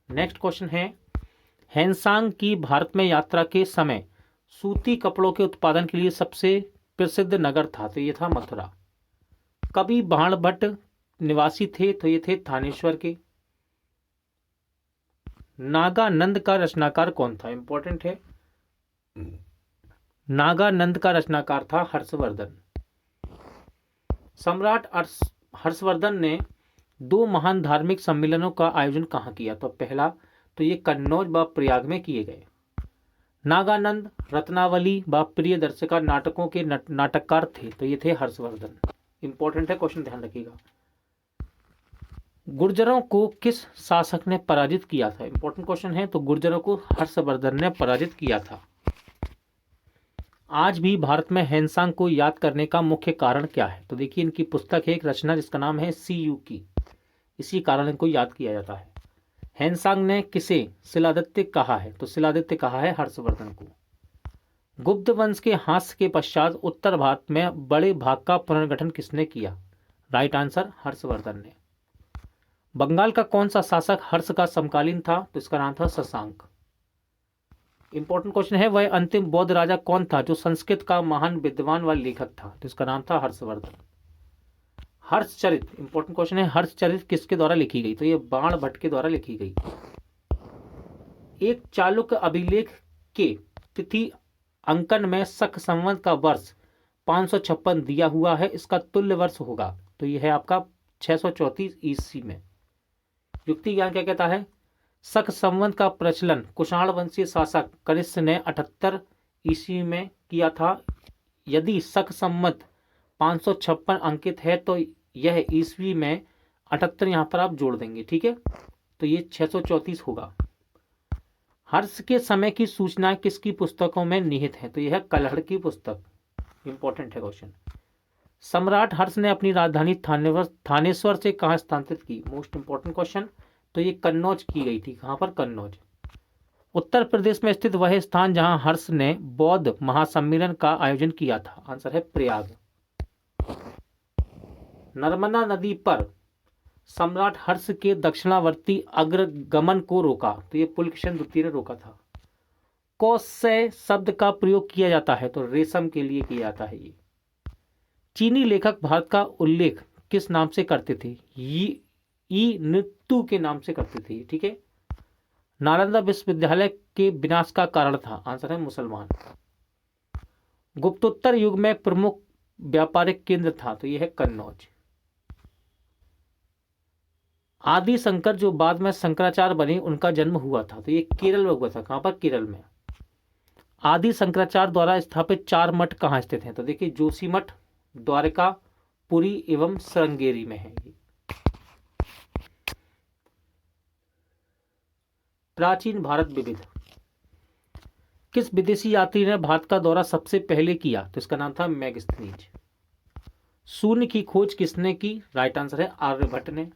नेक्स्ट क्वेश्चन है, हेनसांग की भारत में यात्रा के समय सूती कपड़ों के उत्पादन के लिए सबसे प्रसिद्ध नगर था? तो ये था मथुरा। कवि बाणभट्ट निवासी थे? तो ये थे थानेश्वर के। नागानंद का रचनाकार कौन था? इंपॉर्टेंट है। नागानंद का रचनाकार था हर्षवर्धन। सम्राट हर्षवर्धन ने 2 महान धार्मिक सम्मेलनों का आयोजन कहाँ किया? तो पहला तो ये कन्नौज व प्रयाग में किए गए। नागानंद रत्नावली व प्रियदर्शिका नाटकों के नाटककार थे? तो ये थे हर्षवर्धन। इंपॉर्टेंट है, क्वेश्चन ध्यान रखिएगा। गुर्जरों को किस शासक ने पराजित किया था? इंपॉर्टेंट क्वेश्चन है। तो गुर्जरों को हर्षवर्धन ने पराजित किया था। आज भी भारत में हेनसांग को याद करने का मुख्य कारण क्या है? तो देखिए, इनकी पुस्तक है एक रचना जिसका नाम है सीयू की, इसी कारण इनको याद किया जाता है। हेनसांग ने किसे शिलादित्य कहा है? तो शिलादित्य कहा है हर्षवर्धन को। गुप्त वंश के ह्रास के पश्चात उत्तर भारत में बड़े भाग का पुनर्गठन किसने किया? राइट आंसर हर्षवर्धन ने। बंगाल का कौन सा शासक हर्ष का समकालीन था? तो इसका नाम था शशांक। इंपॉर्टेंट क्वेश्चन है, वह अंतिम बौद्ध राजा कौन था जो संस्कृत का महान विद्वान व लेखक था? तो इसका नाम था हर्षवर्धन। हर्षचरित, इंपॉर्टेंट क्वेश्चन है, हर्षचरित किसके द्वारा लिखी गई? तो ये बाणभट्ट के द्वारा लिखी गई। एक चालुक्य अभिलेख के तिथि अंकन में शक संवत का वर्ष 556 दिया हुआ है, इसका तुल्य वर्ष होगा। तो यह है आपका 634 ईस्वी में। युक्ति ज्ञान क्या कहता है? शक संवत का प्रचलन कुषाण वंशीय शासक कनिष्क ने 78 ईस्वी में किया था। यदि शक संवत 556 अंकित है तो यह ईस्वी में 78 यहाँ पर आप जोड़ देंगे, ठीक है। तो ये 634 होगा। हर्ष के समय की सूचनाएं किसकी पुस्तकों में निहित है? तो यह है कलहड़ की पुस्तक। इंपॉर्टेंट है क्वेश्चन। सम्राट हर्ष ने अपनी राजधानी थानेश्वर से कहाँ स्थानांतरित की? Most important question. तो ये कन्नौज की गई थी। कहाँ पर? कन्नौज। उत्तर प्रदेश में स्थित वह स्थान जहां हर्ष ने बौद्ध महासम्मेलन का आयोजन किया था? आंसर है प्रयाग। नर्मदा नदी पर सम्राट हर्ष के दक्षिणावर्ती अग्रगमन को रोका? तो ये पुलकेशिन द्वितीय ने रोका था। कौशय शब्द का प्रयोग किया जाता है? तो रेशम के लिए किया जाता है। ये चीनी लेखक भारत का उल्लेख किस नाम से करते थे? ई नित्तु के नाम से करते थे, ठीक है। नालंदा विश्वविद्यालय के विनाश का कारण था? आंसर है मुसलमान। गुप्तोत्तर युग में प्रमुख व्यापारिक केंद्र था? तो यह है कन्नौज। आदि शंकर जो बाद में शंकराचार्य बने उनका जन्म हुआ था? तो ये केरल में हुआ था। कहां पर? केरल में। आदि शंकराचार्य द्वारा स्थापित 4 मठ कहां स्थित हैं? तो देखिए, जोशी मठ, द्वारका, पुरी एवं श्रृंगेरी में है। प्राचीन भारत विविध। किस विदेशी यात्री ने भारत का दौरा सबसे पहले किया? तो इसका नाम था मैगस्थनीज। शून्य की खोज किसने की? राइट आंसर है आर्यभट्ट ने।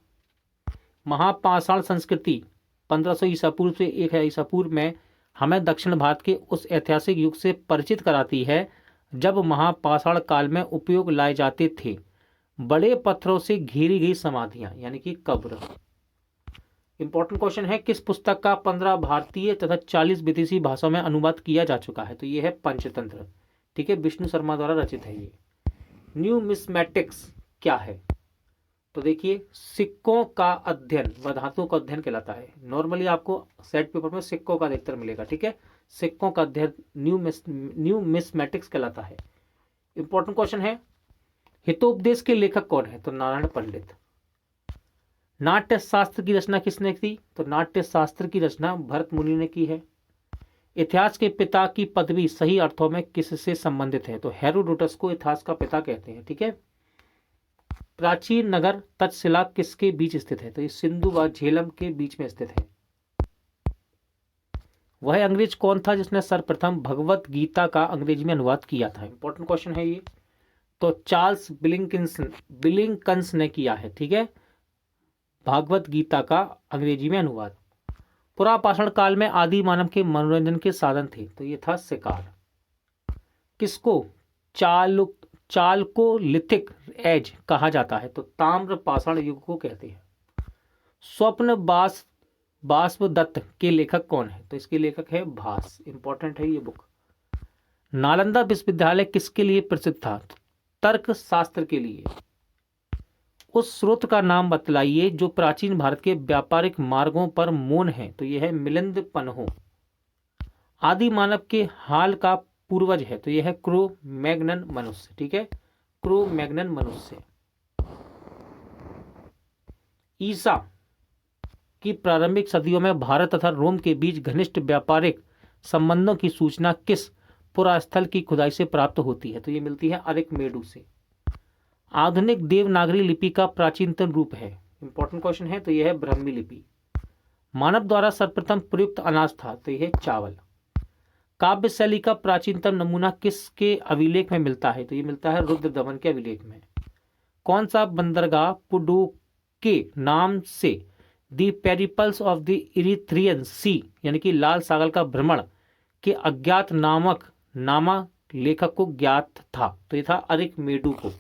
महापाषाण संस्कृति 1500 ईसा पूर्व से 1000 ईसा पूर्व में हमें दक्षिण भारत के उस ऐतिहासिक युग से परिचित कराती है जब महापाषाण काल में उपयोग लाए जाते थे बड़े पत्थरों से घेरी गई समाधियां, यानी कि कब्र। इंपॉर्टेंट क्वेश्चन है, किस पुस्तक का 15 भारतीय तथा 40 विदेशी भाषाओं में अनुवाद किया जा चुका है? तो ये है पंचतंत्र, ठीक है, विष्णु शर्मा द्वारा रचित है ये। न्यूमिस्मेटिक्स क्या है? तो देखिए, सिक्कों का अध्ययन व धातुओं का अध्ययन कहलाता है। नॉर्मली आपको सेट पेपर में सिक्कों का अधिकतर मिलेगा, ठीक है। सिक्कों का अध्ययन न्यूमिस्मेटिक्स कहलाता है। इंपॉर्टेंट क्वेश्चन है, हितोपदेश के लेखक कौन है? तो नारायण पंडित। नाट्य शास्त्र की रचना किसने की? तो नाट्य शास्त्र की रचना भरत मुनि ने की है। इतिहास के पिता की पदवी सही अर्थों में किससे संबंधित है? तो हेरोडोटस को इतिहास का पिता कहते हैं, ठीक है। प्राचीन नगर तक्षशिला किसके बीच स्थित है? तो ये सिंधु व झेलम के बीच में स्थित है। वह अंग्रेज कौन था जिसने सर्वप्रथम भगवत गीता का अंग्रेजी में अनुवाद किया था? इंपॉर्टेंट क्वेश्चन है ये। तो चार्ल्स बिलिंकन्स ने किया है, ठीक है, भागवत गीता का अंग्रेजी में अनुवाद। पुरापाषाण काल में आदि मानव के मनोरंजन के साधन थे, तो ये था शिकार। किसको चालकोलिथिक एज कहा जाता है? तो ताम्र पाषाण युग को कहते हैं। स्वप्न बाष्पदत्त के लेखक कौन है? तो इसके लेखक है भास। इंपॉर्टेंट है ये बुक। नालंदा विश्वविद्यालय किसके लिए प्रसिद्ध था? तर्क शास्त्र के लिए। उस स्रोत का नाम बतलाइए जो प्राचीन भारत के व्यापारिक मार्गों पर मौन है। तो यह है मिलिंद पन्हो। आदि मानव के हाल का पूर्वज है, तो यह है क्रो मैग्नन मनुष्य, ठीक है, क्रो मैग्नन मनुष्य। ईसा की प्रारंभिक सदियों में भारत तथा रोम के बीच घनिष्ठ व्यापारिक संबंधों की सूचना किस पुरास्थल की खुदाई से प्राप्त होती है? तो ये मिलती है अरिकमेडु से। आधुनिक देवनागरी लिपि का प्राचीनतम रूप है? इंपॉर्टेंट क्वेश्चन है, तो यह है ब्राह्मी लिपि। मानव द्वारा सर्वप्रथम प्रयुक्त अनाज था? तो यह चावल। काव्य शैली का प्राचीनतम नमूना किसके अभिलेख में मिलता है? तो ये मिलता है रुद्रदमन के अभिलेख में। कौन सा बंदरगाह पुडोक के नाम से दी पेरिपल्स ऑफ द इरिथ्रियन सी यानी कि लाल सागर का भ्रमण के अज्ञात नामा लेखक को ज्ञात था? तो ये था अरिकमेडु को।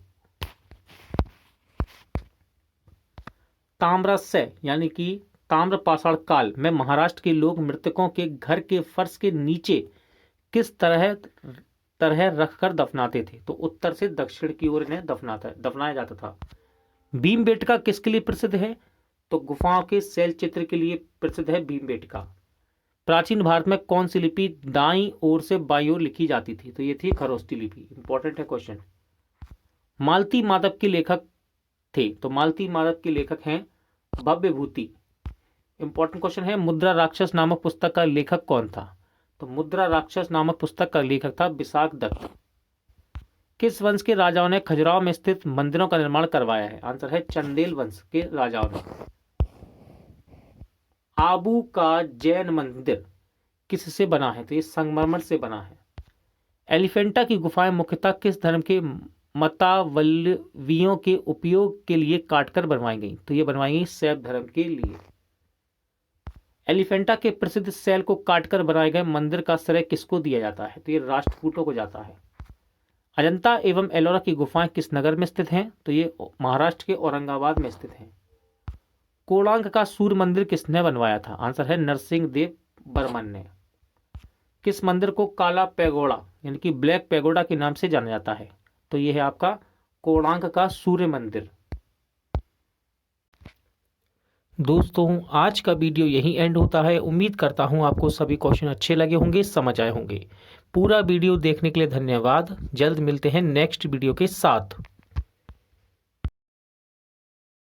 ताम्रस्य यानी कि ताम्रपाषाण काल में महाराष्ट्र के लोग मृतकों के घर के फर्श के नीचे किस तरह रखकर दफनाते थे? तो उत्तर से दक्षिण की ओर इन्हें दफनाया जाता था। भीमबेटका किसके लिए प्रसिद्ध है? तो गुफाओं के शैल चित्र के लिए प्रसिद्ध है भीमबेटका। प्राचीन भारत में कौन सी लिपि दाईं ओर से बाईं ओर लिखी जाती थी? तो ये थी खरोष्टी लिपि। इंपॉर्टेंट है क्वेश्चन। मालती माधव के लेखक थे? तो मालती माधव के लेखक हैं भव्यभूति। इंपॉर्टेंट क्वेश्चन है। मुद्रा राक्षस नामक पुस्तक का लेखक कौन था? तो मुद्रा राक्षस नामक पुस्तक का लेखक था विशाख दत्त। किस वंश के राजाओं ने खजुराहो में स्थित मंदिरों का निर्माण करवाया है? आंसर है चंदेल वंश के राजाओं ने। आबू का जैन मंदिर किससे बना है? तो ये संगमरमर से बना है। एलिफेंटा की गुफाएं मुख्यतः किस धर्म के मतावलंबियों के उपयोग के लिए काटकर बनवाई गई? तो ये बनवाई गई शैव धर्म के लिए। एलिफेंटा के प्रसिद्ध शैल को काटकर बनाए गए मंदिर का श्रेय किसको दिया जाता है? तो ये राष्ट्रकूटों को जाता है। अजंता एवं एलोरा की गुफाएं किस नगर में स्थित हैं? तो ये महाराष्ट्र के औरंगाबाद में स्थित हैं। कोणार्क का सूर्य मंदिर किसने बनवाया था? आंसर है नरसिंह देव बर्मन ने। किस मंदिर को काला पैगोडा यानी कि ब्लैक पैगोडा के नाम से जाना जाता है? तो यह है आपका कोणार्क का सूर्य मंदिर। दोस्तों आज का वीडियो यहीं एंड होता है। उम्मीद करता हूं आपको सभी क्वेश्चन अच्छे लगे होंगे, समझ आए होंगे। पूरा वीडियो देखने के लिए धन्यवाद। जल्द मिलते हैं नेक्स्ट वीडियो के साथ।